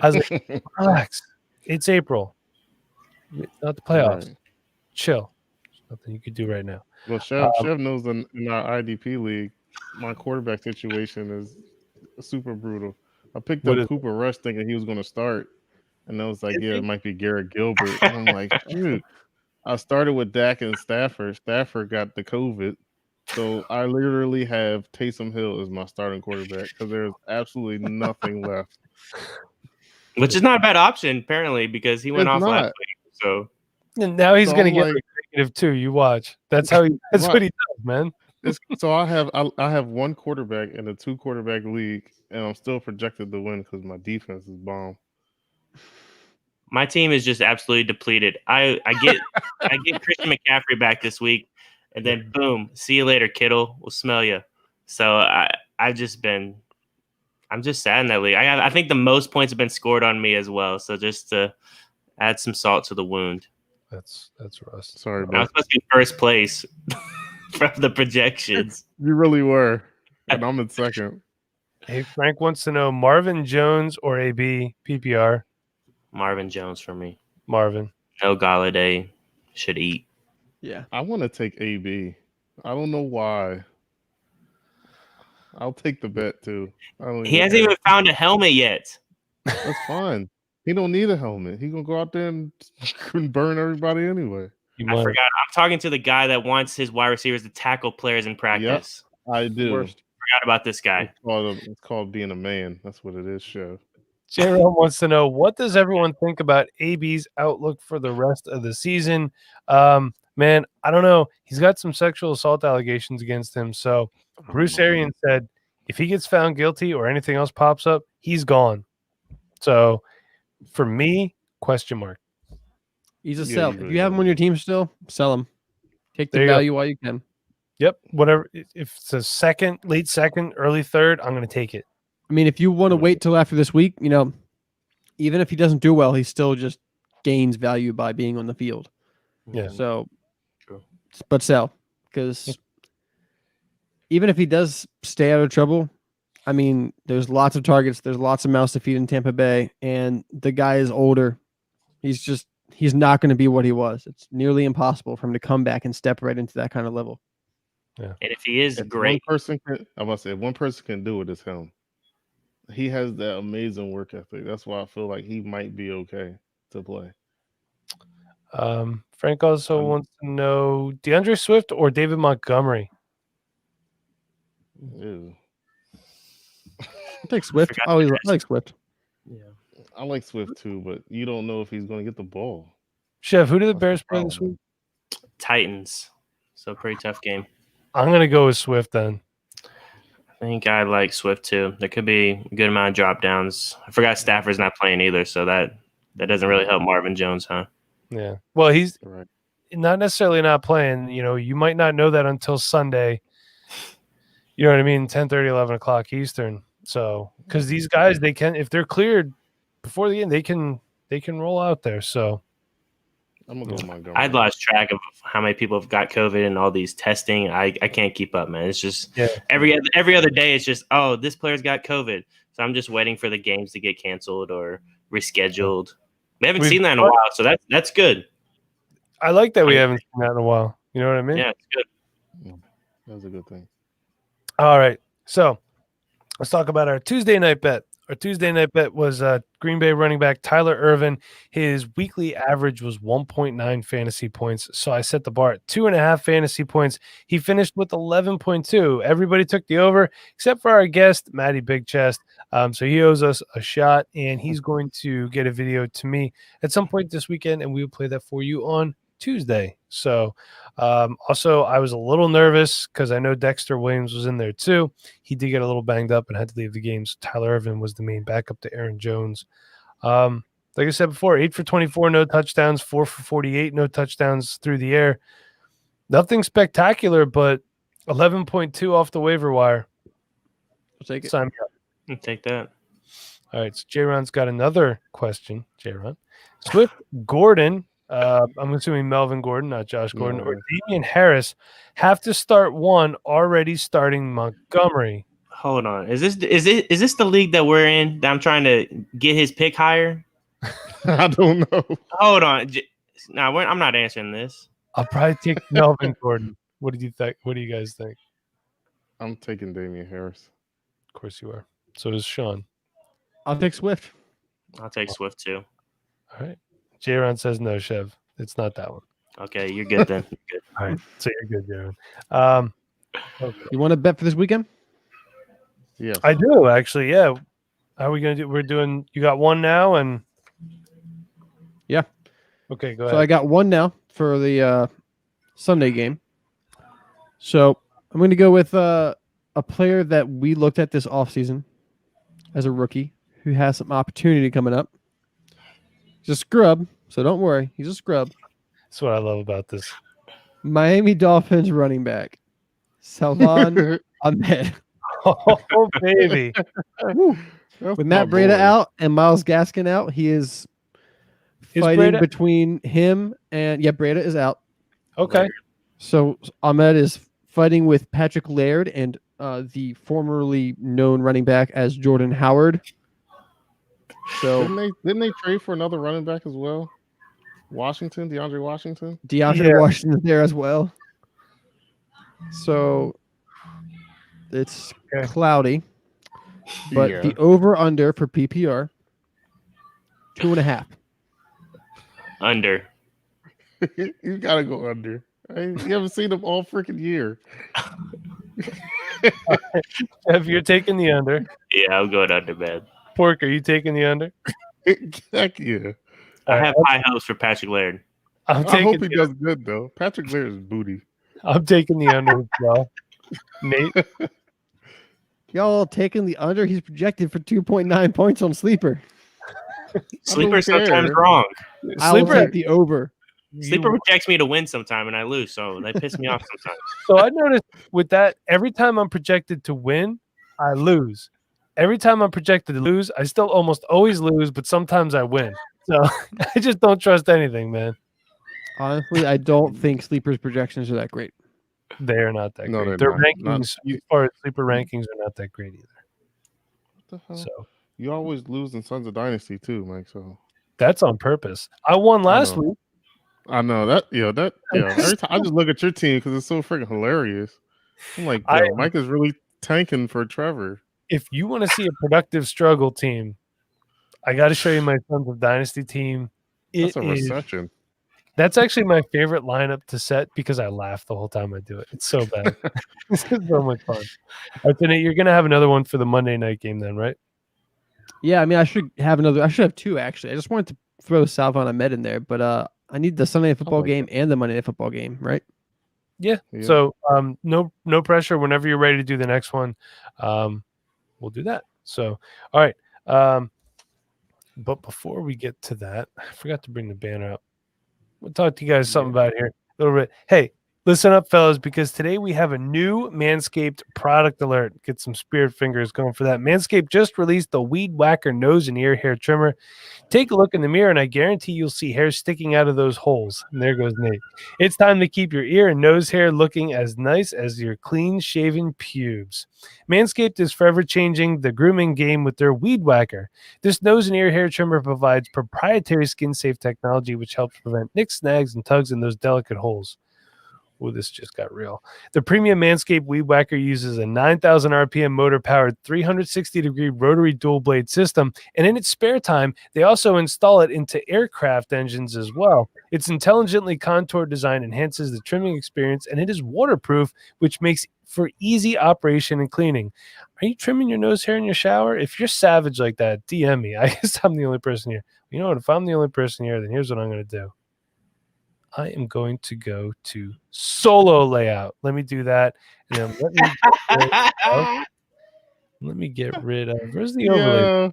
I was like, relax. It's April. It's not the playoffs. Right. Chill. There's nothing you could do right now. Well, Chev knows in our IDP league, my quarterback situation is super brutal. I picked up Cooper Rush thinking he was going to start, and I was like, yeah, it might be Garrett Gilbert. And I'm like, dude, I started with Dak and Stafford. Stafford got the COVID. So I literally have Taysom Hill as my starting quarterback because there's absolutely nothing left. Which is not a bad option, apparently, because he went off last week. So and now he's going to get negative too. You watch. That's how that's what he does, man. So I have 1 quarterback in a 2 quarterback league, and I'm still projected to win because my defense is bomb. My team is just absolutely depleted. I get Christian McCaffrey back this week, and then boom, see you later, Kittle. We'll smell you. So I'm just sad in that league. I think the most points have been scored on me as well. So just to add some salt to the wound. That's Russ. Sorry, I was supposed to be first place from the projections. You really were, and I'm in second. Hey, Frank wants to know Marvin Jones or AB PPR. Marvin Jones for me. Marvin. No Galladay should eat. Yeah, I want to take AB. I don't know why. I'll take the bet too. He hasn't even found a helmet yet. That's fine. He don't need a helmet. He gonna go out there and burn everybody anyway. I forgot. I'm talking to the guy that wants his wide receivers to tackle players in practice. Yep, I do. Forgot about this guy. It's called being a man. That's what it is, Chef. Jerome wants to know, what does everyone think about AB's outlook for the rest of the season? Man, I don't know. He's got some sexual assault allegations against him. So Bruce Arians said if he gets found guilty or anything else pops up, he's gone. So for me, question mark. He's a sell. If you have him on your team still, sell him. Take the value while you can. Yep. Whatever. If it's a second, late second, early third, I'm going to take it. I mean, if you want to wait till after this week, even if he doesn't do well, he still just gains value by being on the field. Yeah. So, but sell, because even if he does stay out of trouble, I mean, there's lots of targets. There's lots of mouths to feed in Tampa Bay, and the guy is older. He's not going to be what he was. It's nearly impossible for him to come back and step right into that kind of level. Yeah. And if he is great, I must say, if one person can do it, it's him. He has that amazing work ethic. That's why I feel like he might be okay to play. Frank also wants to know DeAndre Swift or David Montgomery. Ew. I'll take Swift. I like Swift. Yeah, I like Swift too, but you don't know if he's going to get the ball. Chef, who did the Bears play this week? Titans. So pretty tough game. I'm going to go with Swift then. I think I like Swift too. There could be a good amount of drop downs. I forgot Stafford's not playing either, so that doesn't really help Marvin Jones, huh? Yeah. Well, he's not necessarily not playing. You might not know that until Sunday. You know what I mean? 10:30, 11 o'clock Eastern. So, because these guys, they can, if they're cleared before the end, they can roll out there. So, I'm gonna go Montgomery. I'd lost track of how many people have got COVID and all these testing. I can't keep up, man. It's just every other day. It's just this player's got COVID, so I'm just waiting for the games to get canceled or rescheduled. We haven't seen that in a while, so that's good. I like that we haven't seen that in a while. You know what I mean? Yeah, it's good. Yeah, that's a good thing. All right, so let's talk about our Tuesday night bet. Our Tuesday night bet was Green Bay running back Tyler Ervin. His weekly average was 1.9 fantasy points. So I set the bar at 2.5 fantasy points. He finished with 11.2. Everybody took the over except for our guest, Matty Big Chest. So he owes us a shot, and he's going to get a video to me at some point this weekend, and we will play that for you on Tuesday. So also I was a little nervous because I know Dexter Williams was in there too. He did get a little banged up and had to leave the game. So Tyler Ervin was the main backup to Aaron Jones. Like I said before, 8 for 24, no touchdowns, 4 for 48, no touchdowns through the air. Nothing spectacular, but 11.2 off the waiver wire. I'll take it. Sign me up. I'll take that. All right, so J-Ron's got another question. J-Ron. Swift Gordon, I'm assuming Melvin Gordon, not Josh Gordon, or Damian Harris have to start one, already starting Montgomery. Hold on. Is this the league that we're in that I'm trying to get his pick higher? I don't know. Hold on. No, I'm not answering this. I'll probably take Melvin Gordon. What do you think? What do you guys think? I'm taking Damian Harris. Of course you are. So does Sean. I'll take Swift. I'll take Swift too. All right. J-Ron says no, Chev. It's not that one. Okay, you're good then. You're good. All right. So you're good, J-Ron. Okay. You want to bet for this weekend? Yes. I do, actually. Yeah. How are we going to do? We're doing, you got one now and. Yeah. Okay, go ahead. So I got one now for the Sunday game. So I'm going to go with a player that we looked at this offseason as a rookie who has some opportunity coming up. He's a scrub, so don't worry. He's a scrub. That's what I love about this. Miami Dolphins running back, Salvan Ahmed. Oh, baby. With Matt Breida out and Myles Gaskin out, he is fighting between him and Breida is out. Okay. So Ahmed is fighting with Patrick Laird and the formerly known running back as Jordan Howard. So didn't they trade for another running back as well? DeAndre Washington. DeAndre Washington there as well. So It's Okay. cloudy, but Yeah. the over/under for PPR 2.5. Under. You gotta go under. You haven't seen them all freaking year. If you're taking the under, Yeah, I'm going under, man. Pork, are you taking the under? Heck yeah. I All right, have high hopes for Patrick Laird. I'm I hope taking. he does good though. Patrick Laird is booty. I'm taking the under as well. Nate, Y'all taking the under? He's projected for 2.9 points on Sleeper. Sleeper care. sometimes wrong. I will Sleeper. take the over. Sleeper projects me to win sometime, and I lose, so they piss me off sometimes. So I noticed with that, every time I'm projected to win, I lose. Every time I'm projected to lose, I still almost always lose, but sometimes I win. So I just don't trust anything, man. Honestly, I don't think Sleeper's projections are that great. They are not that No, great. they're Their not. rankings, Not- as far as sleeper rankings, are not that great either. What the hell? So You always lose in Sons of Dynasty too, Mike. So that's on purpose. I won last know. week. I know that. Every time I just look at your team because it's so freaking hilarious. I'm like, yo, Mike is really tanking for Trevor. If you want to see a productive struggle team, I got to show you my Sons of Dynasty team. That's a recession. That's actually my favorite lineup to set because I laugh the whole time I do it. It's so bad. This is so much fun. All right, so Nate, you're going to have another one for the Monday night game then, right? Yeah, I mean, I should have two actually. I just wanted to throw Salvon Ahmed in there, but I need the Sunday Night Football like game and the Monday Night Football game, right? Yeah. Yeah. So no pressure. Whenever you're ready to do the next one, we'll do that. So all right. But before we get to that, I forgot to bring the banner up. We'll talk to you guys something about here a little bit. Hey, listen up, fellas, because today we have a new Manscaped product alert. Get some spirit fingers going for that. Manscaped just released the Weed Whacker nose and ear hair trimmer. Take a look in the mirror, and I guarantee you'll see hair sticking out of those holes. And there goes Nate. It's time to keep your ear and nose hair looking as nice as your clean-shaven pubes. Manscaped is forever changing the grooming game with their Weed Whacker. This nose and ear hair trimmer provides proprietary skin-safe technology which helps prevent nicks, snags, and tugs in those delicate holes. Oh, this just got real. The premium Manscaped Weed Whacker uses a 9,000 RPM motor-powered 360-degree rotary dual-blade system, and in its spare time, they also install it into aircraft engines as well. Its intelligently contoured design enhances the trimming experience, and it is waterproof, which makes for easy operation and cleaning. Are you trimming your nose hair in your shower? If you're savage like that, DM me. I guess I'm the only person here. You know what? If I'm the only person here, then here's what I'm going to do. I am going to go to solo layout. Let me do that. And then let me get rid of where's the overlay?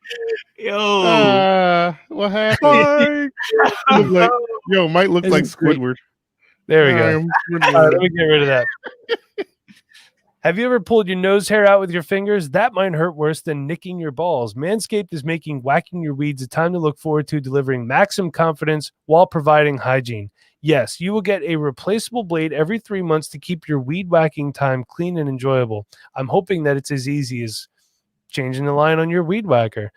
Yo. What happened? Mike looks like Squidward. There we go. All right, let me get rid of that. Have you ever pulled your nose hair out with your fingers? That might hurt worse than nicking your balls. Manscaped is making whacking your weeds a time to look forward to, delivering maximum confidence while providing hygiene. Yes, you will get a replaceable blade every 3 months to keep your weed whacking time clean and enjoyable. I'm hoping that it's as easy as changing the line on your weed whacker.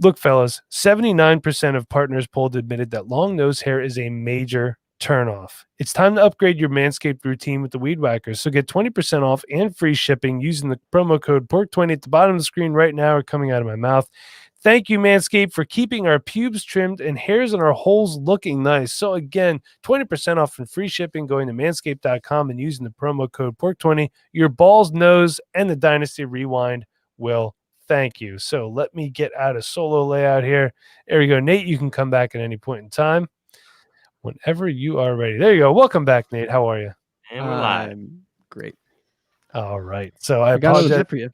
Look, fellas, 79% of partners polled admitted that long nose hair is a major turnoff. It's time to upgrade your Manscaped routine with the Weed Whacker. So get 20% off and free shipping using the promo code PORK20 at the bottom of the screen right now or coming out of my mouth. Thank you, Manscaped, for keeping our pubes trimmed and hairs in our holes looking nice. So again, 20% off and free shipping going to manscaped.com and using the promo code PORK20. Your balls, nose, and the Dynasty Rewind will thank you. So let me get out of solo layout here. There we go. Nate, you can come back at any point in time. Whenever you are ready. There you go. Welcome back, Nate. How are you? And we're live. I'm great. All right. So I got another apologize. tip for you.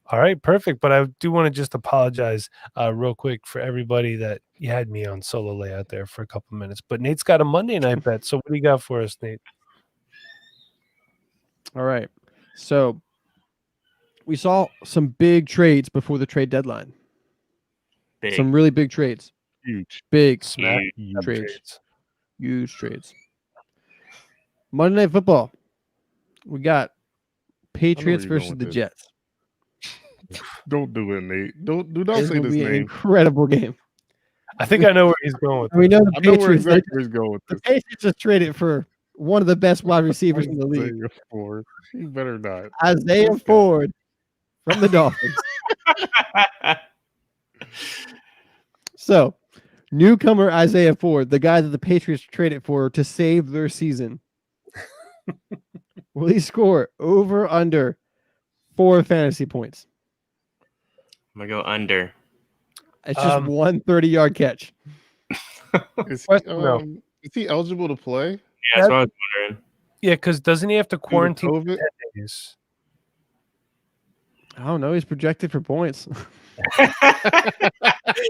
All right, perfect. But I do want to just apologize real quick for everybody that you had me on solo layout there for a couple minutes. But Nate's got a Monday night bet. So what do you got for us, Nate? All right. So we saw some big trades before the trade deadline. Big. Some really big trades. Huge. Big Smack trades. Huge trades. Monday Night Football. We got Patriots you're going versus with the this. Jets. Don't do it, Nate. Do not It's say gonna this be an name. incredible game. I think I know where he's going with We know the I know where Patriots. exactly where he's going with The this. Patriots just traded for one of the best wide receivers in the league. Isaiah Ford. You better not. Isaiah Okay. Ford from the Dolphins. So, newcomer Isaiah Ford, the guy that the Patriots traded for to save their season. Will he score over under 4 fantasy points? I'm gonna go under. It's just one 30-yard catch. Is No. he eligible to play? Yeah, that's what I was wondering. Yeah, because doesn't he have to quarantine for COVID? 10 days? I don't know. He's projected for points.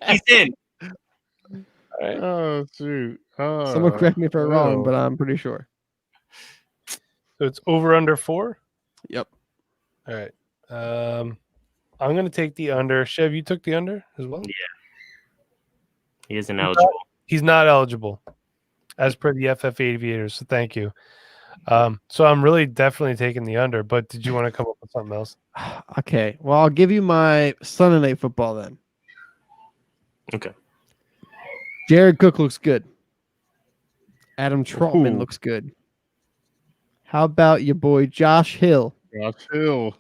He's in. Oh shoot! Someone correct me if I'm wrong, well. but I'm pretty sure. So it's over under 4? Yep. All right. I'm going to take the under. Chev, you took the under as well? He isn't eligible. He's not eligible as per the FF Aviators. So thank you. So I'm really definitely taking the under, but did you want to come up with something else? Okay. Well, I'll give you my Sunday Night Football then. Okay. Jared Cook looks good. Adam Troutman Ooh. looks good. How about your boy Josh Hill? Josh Hill.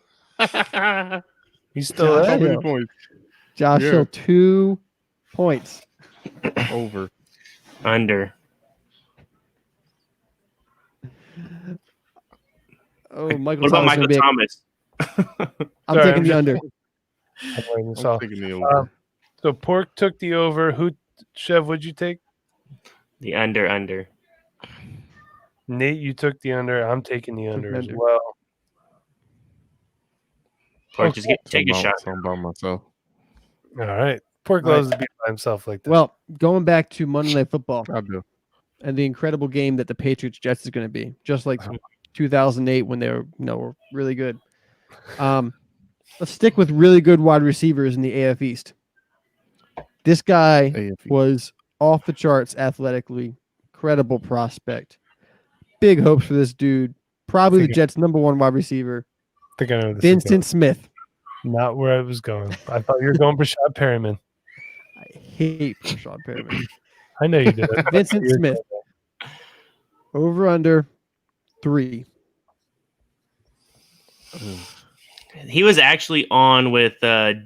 He's still Josh How there? many Hill. points? Josh Yeah. Hill, 2 points. Over. Under. Oh, Michael What about Thomas Michael gonna be a- Thomas? I'm Sorry, taking I'm the just- under. I'm writing this I'm off. taking the over. So Pork took the over. Chev, what'd you take? The under. Nate, you took the under. I'm taking the under as under. well. Or just take a Something shot. Something about myself. All right. Pork All right. loves to be by himself like that. Well, going back to Monday Night Football I do. and the incredible game that the Patriots Jets is going to be, just like 2008 when they were really good. Let's stick with really good wide receivers in the AF East. This guy AFC. was off the charts athletically, incredible prospect. Big hopes for this dude. Probably the Jets' #1 wide receiver, I think I know this is Vincent Smith. going. Not where I was going. I thought you were going for Rashad Perryman. I hate Rashad Perriman. I know you did. Vincent Smith. Over under 3. He was actually on with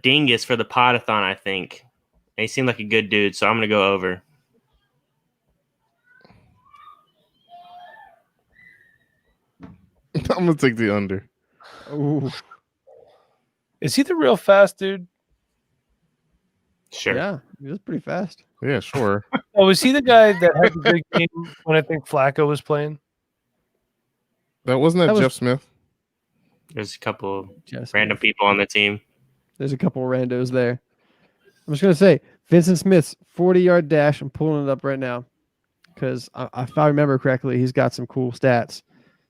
Dingus for the Podathon, I think. And he seemed like a good dude, so I'm gonna go over. I'm gonna take the under. Ooh, Is he the real fast dude? Sure. yeah, he was pretty fast. Yeah, sure. Oh, was he the guy that had the big game when I think Flacco was playing? That wasn't that That was- Jeff Smith. There's a couple Just random people on the team. There's a couple randos there. I'm just gonna say Vincent Smith's 40-yard dash. I'm pulling it up right now because if I remember correctly, he's got some cool stats.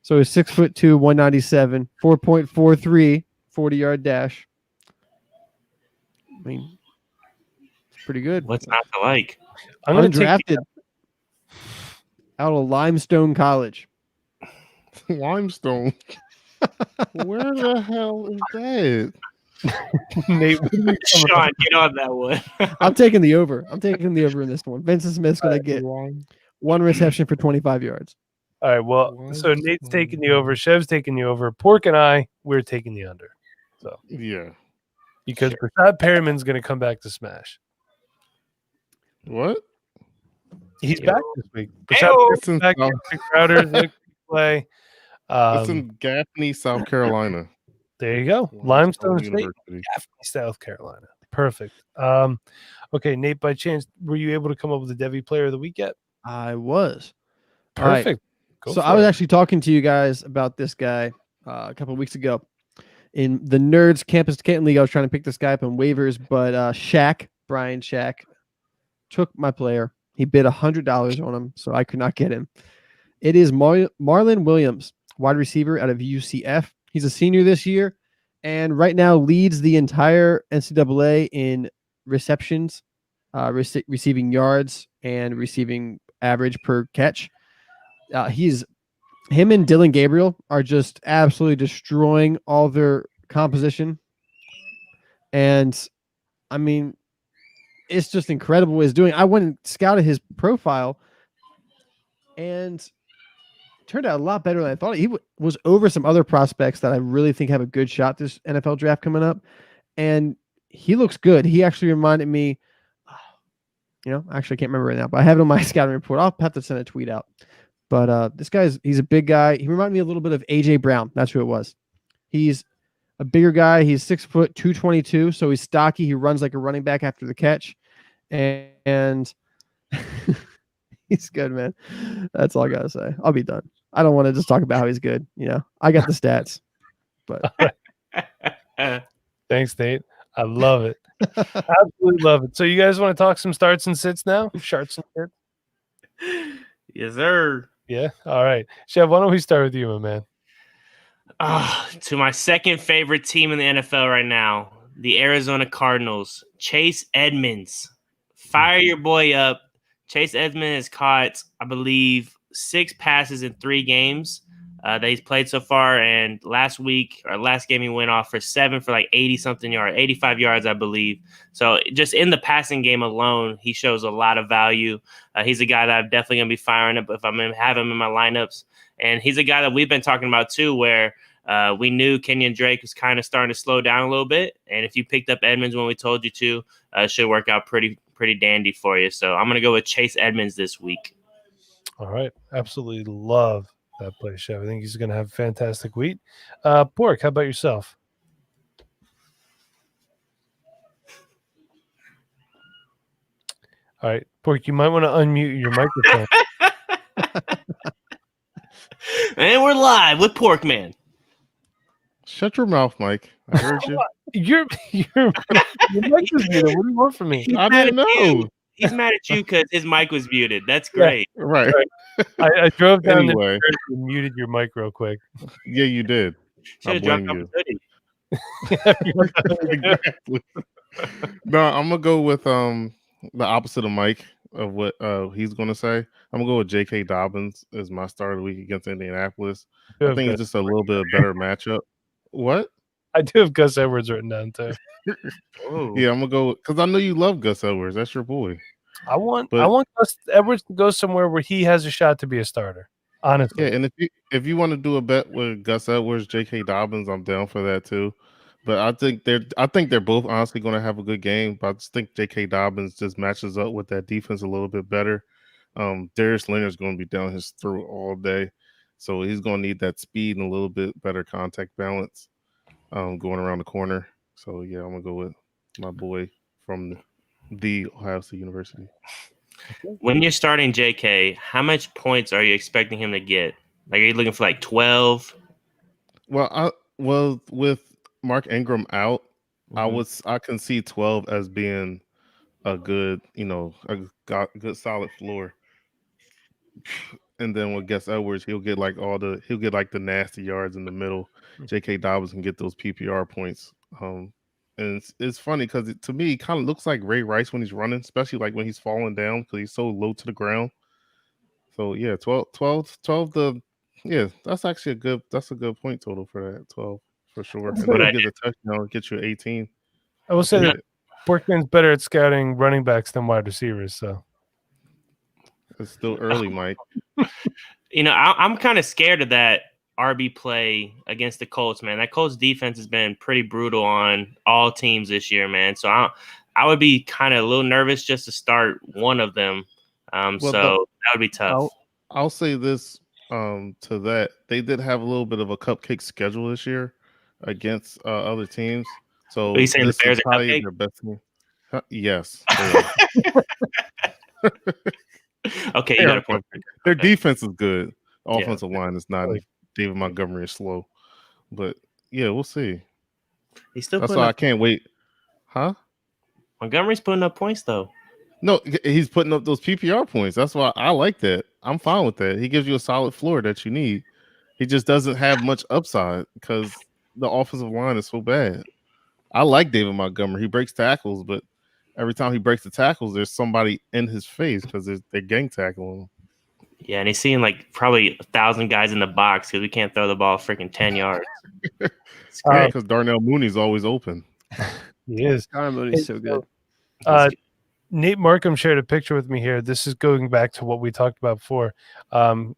So he's 6'2", 197, 4.43 40-yard dash. I mean, it's pretty good. What's not to like? I'm going to take Undrafted out of Limestone College. Limestone. Where the hell is that? Nate. what are you coming Sean, get on that one. I'm taking the over. I'm taking the over in this one. Vincent Smith's gonna get 1 reception for 25 yards. All right. Well, so Nate's taking the over. Chev's taking the over. Pork and we're taking the under. So Yeah. because Rashad Perriman's going to come back to smash. What? He's Yo. back this week. Hey-o. Rashad It's in, back. South, Crowder's like play. it's in Gaffney, South Carolina. There you go. Limestone State, University. South Carolina. Perfect. Okay, Nate. By chance, were you able to come up with a Devi Player of the Week yet? I was. All right. Perfect. Go So for I was it. actually talking to you guys about this guy a couple of weeks ago in the Nerds Campus Canton League. I was trying to pick this guy up on waivers, but Brian Shaq, took my player. He bid $100 on him, so I could not get him. It is Marlon Williams, wide receiver out of UCF. He's a senior this year, and right now leads the entire NCAA in receptions, receiving yards, and receiving average per catch. Him and Dylan Gabriel are just absolutely destroying all their composition. And I mean, it's just incredible what he's doing. I went and scouted his profile, and turned out a lot better than I thought. He was over some other prospects that I really think have a good shot this NFL draft coming up, and he looks good. He actually reminded me, actually I can't remember right now, but I have it on my scouting report. I'll have to send a tweet out. But this he's a big guy. He reminded me a little bit of AJ Brown. That's who it was. He's a bigger guy. He's 6 foot 222, so he's stocky. He runs like a running back after the catch, and he's good, man. That's all I gotta say. I'll be done. I don't want to just talk about how he's good. I got the stats, but thanks, Nate. I love it. Absolutely love it. So you guys want to talk some starts and sits now? Sharts and sits? Yes, sir. Yeah. All right. Chev, why don't we start with you, my man? To my second favorite team in the NFL right now, the Arizona Cardinals. Chase Edmonds. Fire your boy up. Chase Edmonds has caught, I believe, 6 passes in 3 games that he's played so far. And last game, he went off for 7 for like 80-something yards, 85 yards, I believe. So just in the passing game alone, he shows a lot of value. He's a guy that I'm definitely going to be firing up if I'm going to have him in my lineups. And he's a guy that we've been talking about too, where we knew Kenyon Drake was kind of starting to slow down a little bit. And if you picked up Edmonds when we told you to, it should work out pretty dandy for you. So I'm going to go with Chase Edmonds this week. All right. Absolutely love that play, Chev. I think he's going to have a fantastic week. Pork, how about yourself? All right. Pork, you might want to unmute your microphone. And we're live with Pork Man. Shut your mouth, Mike. I heard you. Your mic is muted. What do you want from me? I didn't know. He's mad at you because his mic was muted. That's great. Yeah, right. I drove down Anyway. and muted your mic real quick. Yeah, you did. I Should have blame dropped you. off his hoodie. Exactly. No, I'm gonna go with the opposite of Mike of what he's gonna say. I'm gonna go with J.K. Dobbins as my start of the week against Indianapolis. I think it's just a little bit better matchup. What? I do have Gus Edwards written down too. Yeah, I'm gonna go because I know you love Gus Edwards. That's your boy. I want Gus Edwards to go somewhere where he has a shot to be a starter. Honestly, Yeah, and if you want to do a bet with Gus Edwards, J.K. Dobbins, I'm down for that too. But I think they're both honestly going to have a good game. But I just think J.K. Dobbins just matches up with that defense a little bit better. Darius Leonard's going to be down his throat all day, so he's going to need that speed and a little bit better contact balance going around the corner. So yeah, I'm gonna go with my boy from the Ohio State University. When you're starting JK, how much points are you expecting him to get? Like, are you looking for like 12? Well, with Mark Ingram out, I can see 12 as being a good, a good solid floor. And then with Gus Edwards, he'll get like the nasty yards in the middle. J.K. Dobbins can get those PPR points. And it's funny because to me, it kind of looks like Ray Rice when he's running, especially like when he's falling down because he's so low to the ground. So yeah, 12 that's actually a good point total for that 12 for sure. And then he gets a touchdown, get you 18. I will say that Porkman's better at scouting running backs than wide receivers. So it's still early, Mike. I'm kind of scared of that RB play against the Colts, man. That Colts defense has been pretty brutal on all teams this year, man. So I would be kind of a little nervous just to start one of them. So that would be tough. I'll say this to that. They did have a little bit of a cupcake schedule this year against other teams. So are you saying the Bears are cupcake? Their best team. Yes. Okay, you got a point. Their defense is good. Offensive line is not. David Montgomery is slow, but yeah, we'll see. He's still. That's why I can't wait. Huh? Montgomery's putting up points though. No, he's putting up those PPR points. That's why I like that. I'm fine with that. He gives you a solid floor that you need. He just doesn't have much upside because the offensive line is so bad. I like David Montgomery. He breaks tackles, but every time he breaks the tackles, there's somebody in his face because they're gang tackling him. Yeah, and he's seeing like probably 1,000 guys in the box because we can't throw the ball freaking 10 yards. It's great because Darnell Mooney's always open. He is. Darnell Mooney's so good. Nate Markham shared a picture with me here. This is going back to what we talked about before.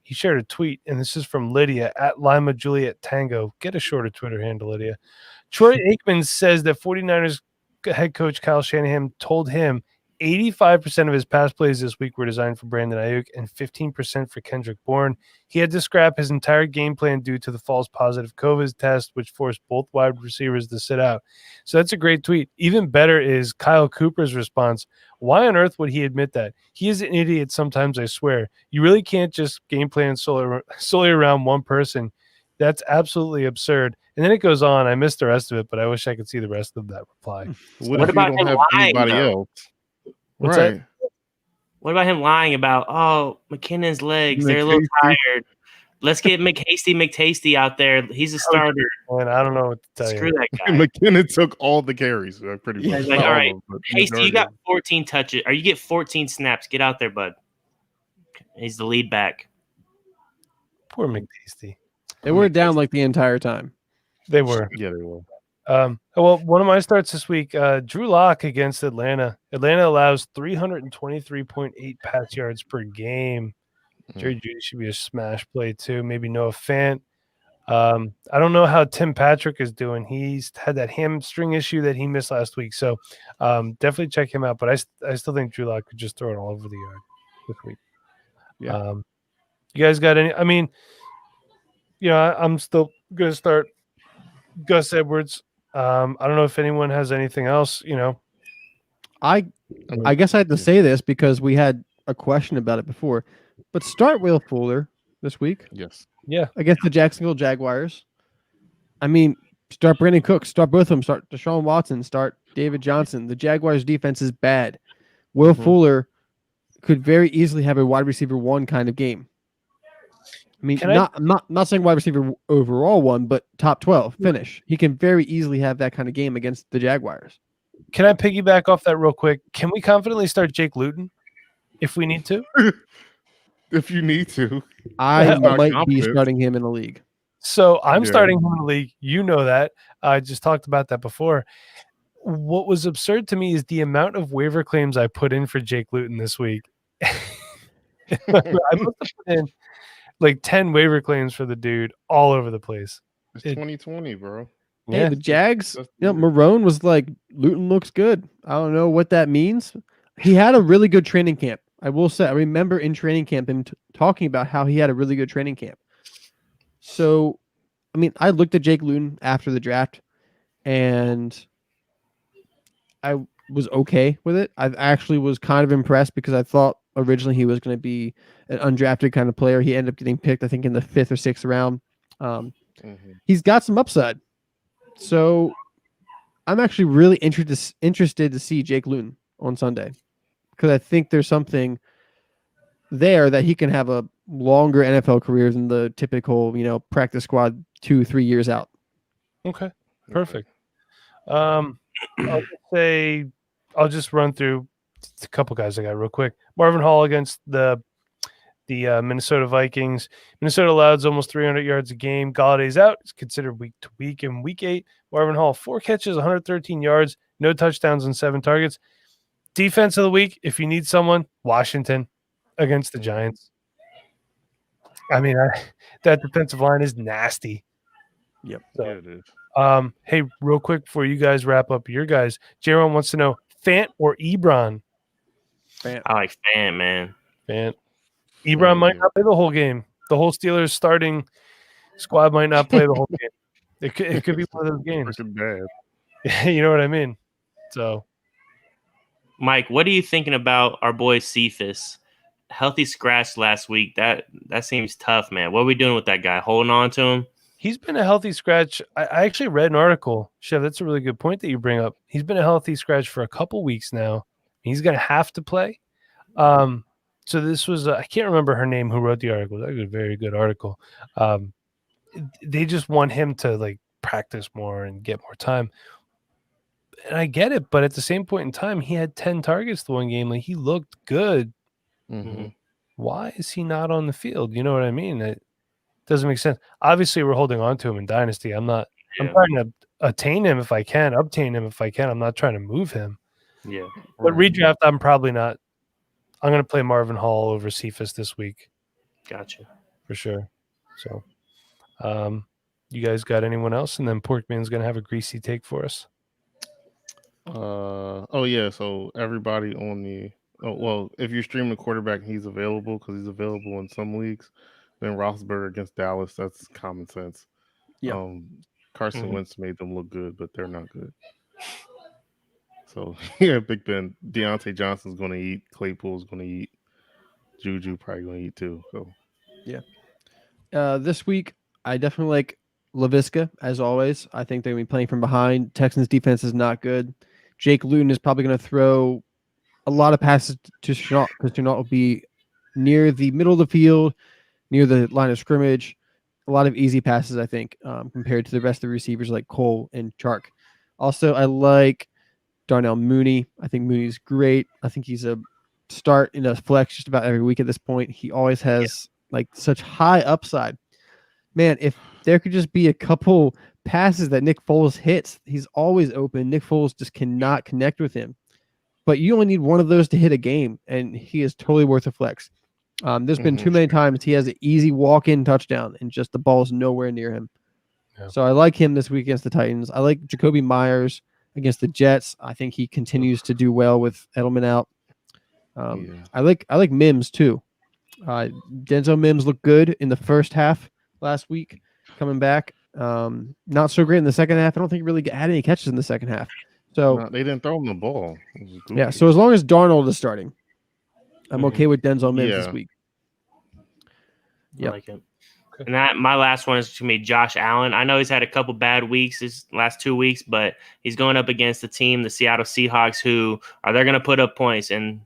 He shared a tweet, and this is from Lydia at Lima Juliet Tango. Get a shorter Twitter handle, Lydia. Troy Aikman says that 49ers head coach Kyle Shanahan told him 85% of his pass plays this week were designed for Brandon Ayuk and 15% for Kendrick Bourne. He had to scrap his entire game plan due to the false positive COVID test, which forced both wide receivers to sit out. So that's a great tweet. Even better is Kyle Cooper's response. Why on earth would he admit that? He is an idiot sometimes, I swear. You really can't just game plan solely around one person. That's absolutely absurd. And then it goes on. I missed the rest of it, but I wish I could see the rest of that reply. What if about you him don't have lying, anybody though? else? What's Right. What about him lying about, McKinnon's legs, they're a little tired. Let's get McTasty out there. He's a starter. And I don't know what to tell Screw you. that guy. McKinnon took all the carries, pretty Yeah, much. he's like, Not all of right, them, but Hasty, you majority got of 14 touches, or you get 14 snaps. Get out there, bud. He's the lead back. Poor McTasty. They were down like the entire time. They were. them. Yeah, they will. Well, one of my starts this week, Drew Lock against Atlanta. Atlanta allows 323.8 pass yards per game. Jerry Jeudy should be a smash play too. Maybe Noah Fant. I don't know how Tim Patrick is doing. He's had that hamstring issue that he missed last week. So definitely check him out. But I still think Drew Lock could just throw it all over the yard this week. Yeah. You guys got any? I mean, I'm still going to start Gus Edwards. I don't know if anyone has anything else, I guess I had to say this because we had a question about it before. But start Will Fuller this week. Yes. Yeah. Against the Jacksonville Jaguars. I mean, start Brandon Cooks, start both of them, start Deshaun Watson, start David Johnson. The Jaguars defense is bad. Will Fuller could very easily have a wide receiver 1 kind of game. I mean, I'm not saying wide receiver overall 1, but top 12 finish. He can very easily have that kind of game against the Jaguars. Can I piggyback off that real quick? Can we confidently start Jake Luton if we need to? If you need to. I not might be confident. starting him in the league. So I'm Yeah. starting him in the league. You know that. I just talked about that before. What was absurd to me is the amount of waiver claims I put in for Jake Luton this week. I must have put in like 10 waiver claims for the dude all over the place. It's 2020, bro. Hey, Yeah. the Jags, That's Marone was like, Luton looks good. I don't know what that means. He had a really good training camp. I will say, I remember in training camp him talking about how he had a really good training camp. So, I mean, I looked at Jake Luton after the draft, and I was okay with it. I actually was kind of impressed because I thought originally he was going to be an undrafted kind of player. He ended up getting picked, I think, in the 5th or 6th round. He's got some upside. So I'm actually really interested to see Jake Luton on Sunday because I think there's something there that he can have a longer NFL career than the typical, practice squad 2-3 years out. Okay. Perfect. I'll just run through a couple guys I got real quick. Marvin Hall against the Minnesota Vikings. Minnesota allows almost 300 yards a game. Galladay's out. It's considered week to week. In week 8, Marvin Hall, 4 catches, 113 yards, no touchdowns and 7 targets. Defense of the week, if you need someone, Washington against the Giants. I mean, that defensive line is nasty. Yep. So, Yeah, it is. hey, real quick before you guys wrap up your guys, Jaron wants to know Fant or Ebron. I like Fant, man. Fant. Ebron might not play the whole game. The whole Steelers starting squad might not play the whole game. It could be one of those games. Freaking bad. You know what I mean? So, Mike, what are you thinking about our boy Cephas? Healthy scratch last week. That seems tough, man. What are we doing with that guy? Holding on to him? he's been a healthy scratch. I actually read an article. Chev, that's a really good point that you bring up. He's been a healthy scratch for a couple weeks now. He's going to have to play. So this was, I can't remember her name who wrote the article. That was a very good article. They just want him to like practice more and get more time. And I get it, but at the same point in time, he had 10 targets the one game. Like he looked good. Mm-hmm. Why is he not on the field? You know what I mean? It doesn't make sense. Obviously, we're holding on to him in Dynasty. I'm trying to obtain him if I can. I'm not trying to move him. Yeah. But redraft, I'm probably not. I'm going to play Marvin Hall over Cephas this week. Gotcha. For sure. So, you guys got anyone else? And then Porkman's going to have a greasy take for us. Oh yeah. So everybody on the if you're streaming the quarterback and he's available because he's available in some leagues, then Roethlisberger against Dallas. That's common sense. Yeah. Carson Wentz made them look good, but they're not good. So yeah, Big Ben, Deontay Johnson's going to eat. Claypool's going to eat. Juju probably going to eat too. So yeah. This week, I definitely like LaVisca as always. I think they're going to be playing from behind. Texans defense is not good. Jake Luton is probably going to throw a lot of passes to Chenault because Chenault will be near the middle of the field, near the line of scrimmage. A lot of easy passes, I think, compared to the rest of the receivers like Cole and Chark. Also, I like Darnell Mooney. I think Mooney's great. I think he's a start in a flex just about every week at this point. He always has like such high upside. Man, if there could just be a couple passes that Nick Foles hits, he's always open. Nick Foles just cannot connect with him. But you only need one of those to hit a game, and he is totally worth a flex. There's been too many times he has an easy walk-in touchdown, and just the ball's nowhere near him. Yeah. So I like him this week against the Titans. I like Jacoby Myers against the Jets. I think he continues to do well with Edelman out. I like Mims too. Denzel Mims looked good in the first half last week, coming back. Not so great in the second half. I don't think he really had any catches in the second half. So they didn't throw him the ball. Yeah. So as long as Darnold is starting, I'm okay with Denzel Mims this week. I like it. And my last one is to me, Josh Allen. I know he's had a couple bad weeks his last 2 weeks, but he's going up against the team, the Seattle Seahawks, who they're going to put up points, and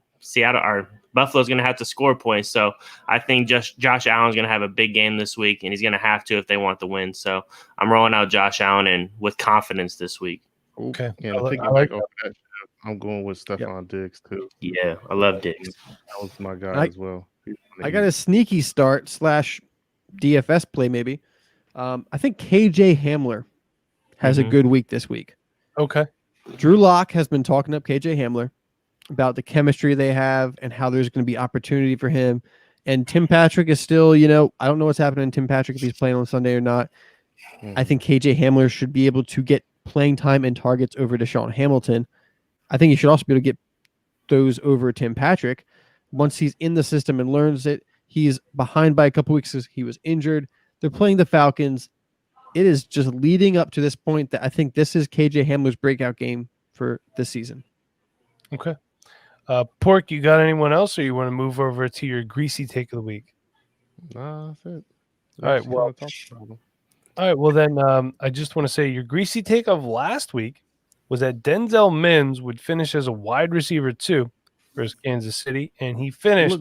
Buffalo's going to have to score points. So I think Josh Allen's going to have a big game this week, and he's going to have to if they want the win. So I'm rolling out Josh Allen and with confidence this week. Okay. Yeah, I like that. I'm going with Stephon Diggs too. Yeah, I love Diggs. That was my guy as well. I got a sneaky start / DFS play maybe. I think KJ Hamler has a good week this week. Okay. Drew Lock has been talking up KJ Hamler about the chemistry they have and how there's going to be opportunity for him. And Tim Patrick is still, I don't know what's happening to Tim Patrick if he's playing on Sunday or not. I think KJ Hamler should be able to get playing time and targets over Deshaun Hamilton. I think he should also be able to get those over Tim Patrick. Once he's in the system and learns it, he's behind by a couple weeks because he was injured. They're playing the Falcons. It is just leading up to this point that I think this is KJ Hamler's breakout game for this season. Okay. Pork, you got anyone else, or you want to move over to your greasy take of the week? Nah, that's it. All right. Well, then I just want to say your greasy take of last week was that Denzel Mims would finish as a wide receiver 2 versus Kansas City, and he finished. It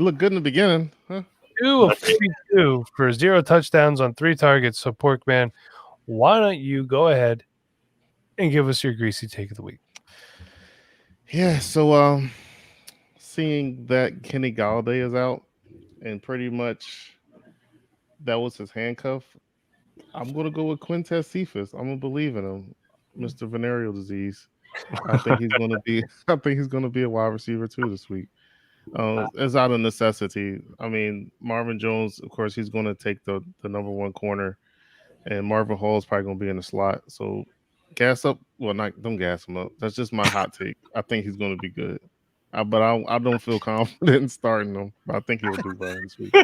looked good in the beginning, huh? 2 of 32 for 0 touchdowns on 3 targets. So, Porkman, why don't you go ahead and give us your greasy take of the week? Yeah, so seeing that Kenny Galladay is out and pretty much that was his handcuff, I'm gonna go with Quintez Cephas. I'm gonna believe in him, Mr. Venereal Disease. I think he's gonna be a wide receiver too this week. It's out of necessity. I mean, Marvin Jones, of course, he's gonna take the number 1 corner, and Marvin Hall is probably gonna be in the slot. So gas up. Well, don't gas him up. That's just my hot take. I think he's going to be good. But I don't feel confident in starting him. But I think he'll do well this week.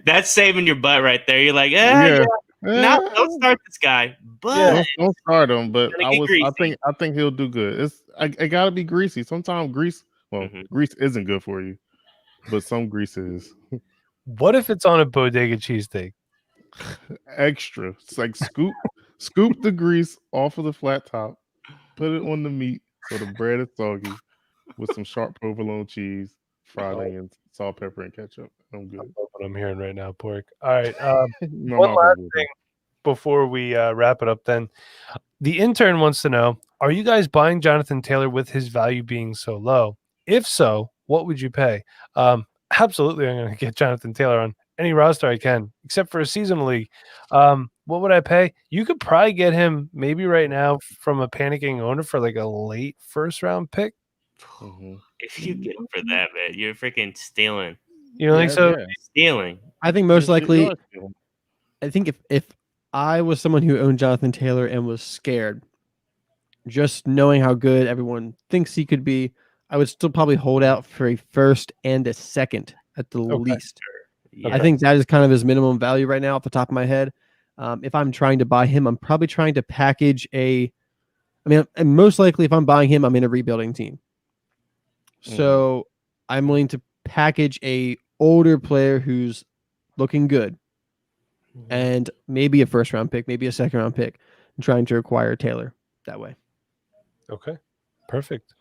That's saving your butt right there. You're like, no, don't start this guy. But don't start him. But I think he'll do good. It got to be greasy. Sometimes grease isn't good for you, but some grease is. What if it's on a bodega cheesesteak? Extra. It's like scoop the grease off of the flat top, put it on the meat so the bread is soggy with some sharp provolone cheese, fried onions, salt, pepper, and ketchup. I'm good. That's what I'm hearing right now, Pork. All right. One last thing before we wrap it up then. The intern wants to know, are you guys buying Jonathan Taylor with his value being so low? If so, what would you pay? Absolutely, I'm going to get Jonathan Taylor on any roster I can, except for a seasonal league. what would I pay? You could probably get him maybe right now from a panicking owner for like a late first round pick. Mhm. If you get him for that, man, you're freaking stealing. You don't think so? Yeah. Stealing. I think most likely. are stealing. I think if I was someone who owned Jonathan Taylor and was scared, just knowing how good everyone thinks he could be, I would still probably hold out for a first and a second at the least. Yeah. I think that is kind of his minimum value right now off the top of my head. If I'm trying to buy him, I'm probably trying to package and most likely if I'm buying him, I'm in a rebuilding team. So I'm willing to package a older player who's looking good and maybe a first round pick, maybe a second round pick, and trying to acquire Taylor that way. Okay, perfect.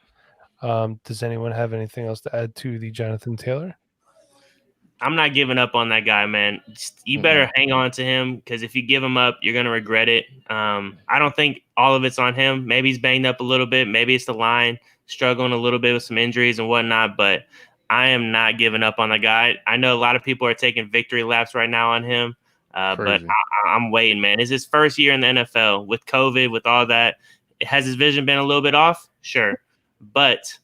Does anyone have anything else to add to the Jonathan Taylor? I'm not giving up on that guy, man. You better hang on to him because if you give him up, you're going to regret it. I don't think all of it's on him. Maybe he's banged up a little bit. Maybe it's the line struggling a little bit with some injuries and whatnot, but I am not giving up on the guy. I know a lot of people are taking victory laps right now on him, but I'm waiting, man. It's his first year in the NFL with COVID, with all that. Has his vision been a little bit off? Sure. But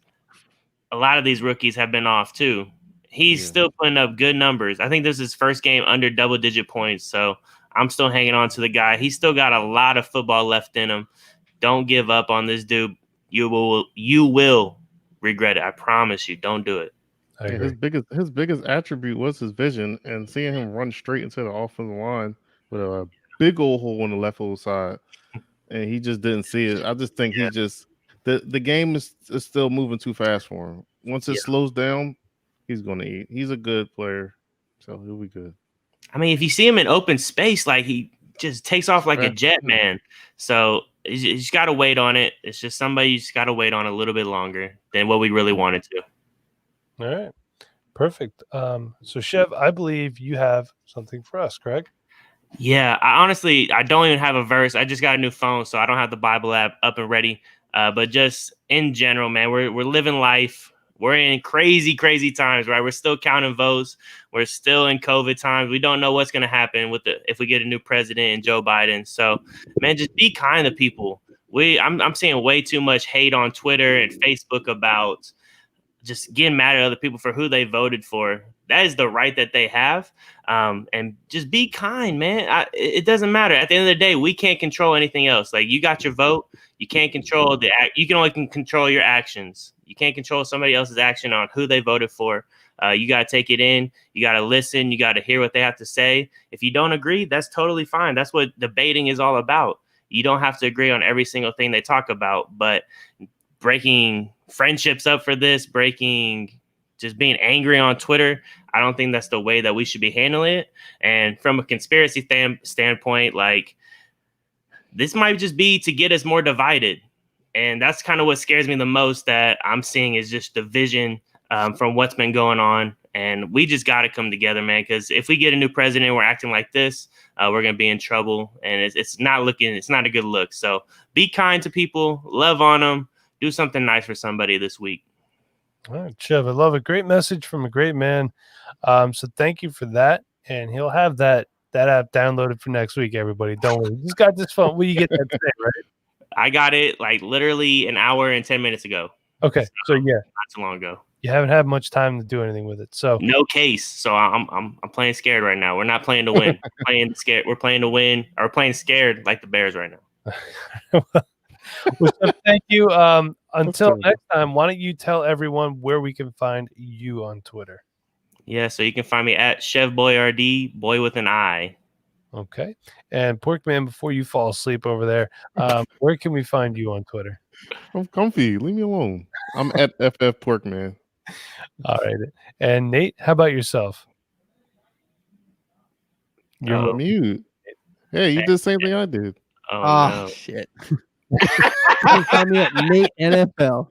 a lot of these rookies have been off too. He's still putting up good numbers. I think this is his first game under double-digit points, so I'm still hanging on to the guy. He's still got a lot of football left in him. Don't give up on this dude. You will regret it. I promise you. Don't do it. I agree. His biggest attribute was his vision, and seeing him run straight into the offensive line with a big old hole on the left old side, and he just didn't see it. I just think the game is still moving too fast for him. Once it slows down, he's going to eat. He's a good player, so he'll be good. I mean, if you see him in open space, like he just takes off like a jet, man. So you just got to wait on it. It's just somebody you just got to wait on a little bit longer than what we really wanted to. All right, perfect. So Chev, I believe you have something for us, correct? Yeah, I don't even have a verse. I just got a new phone, so I don't have the Bible app up and ready. But just in general, man, we're living life. We're in crazy, crazy times, right? We're still counting votes. We're still in COVID times. We don't know what's going to happen if we get a new president and Joe Biden. So, man, just be kind to people. I'm seeing way too much hate on Twitter and Facebook about just getting mad at other people for who they voted for. That is the right that they have. And just be kind, man. It doesn't matter. At the end of the day, we can't control anything else. Like, you got your vote. You can't control you can only control your actions. You can't control somebody else's action on who they voted for. You got to take it in. You got to listen. You got to hear what they have to say. If you don't agree, that's totally fine. That's what debating is all about. You don't have to agree on every single thing they talk about, but breaking friendships up for this, just being angry on Twitter, I don't think that's the way that we should be handling it. And from a conspiracy standpoint, like, this might just be to get us more divided. And that's kind of what scares me the most that I'm seeing is just division from what's been going on. And we just got to come together, man, because if we get a new president and we're acting like this, we're going to be in trouble. And it's not a good look. So be kind to people, love on them, do something nice for somebody this week. All right, Chev, I love a great message from a great man. So thank you for that. And he'll have that app downloaded for next week, everybody. Don't worry. He's got this phone. Will you get that today, right? I got it like literally an hour and 10 minutes ago. Okay. So yeah. Not too long ago. You haven't had much time to do anything with it. So no case. So I'm playing scared right now. We're not playing to win. We're playing scared. We're playing to win. Or we're playing scared like the Bears right now. Well, so thank you. Until next time, why don't you tell everyone where we can find you on Twitter? Yeah, so you can find me at ChevBoyRD, boy with an I. Okay. And Porkman, before you fall asleep over there, where can we find you on Twitter? I'm comfy. Leave me alone. I'm at FF Porkman. All right. And Nate, how about yourself? You're on mute. Hey, you did the same thing I did. Oh, no. Shit. You can find me at Nate NFL.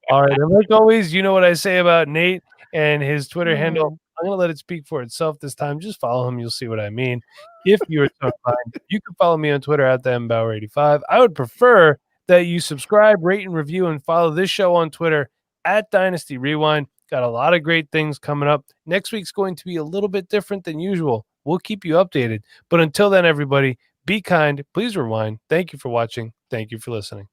All right. And like always, you know what I say about Nate and his Twitter handle. I'm going to let it speak for itself this time. Just follow him. You'll see what I mean. If you're so inclined, you can follow me on Twitter at TheMBauer85. I would prefer that you subscribe, rate, and review, and follow this show on Twitter at Dynasty Rewind. Got a lot of great things coming up. Next week's going to be a little bit different than usual. We'll keep you updated. But until then, everybody, be kind. Please rewind. Thank you for watching. Thank you for listening.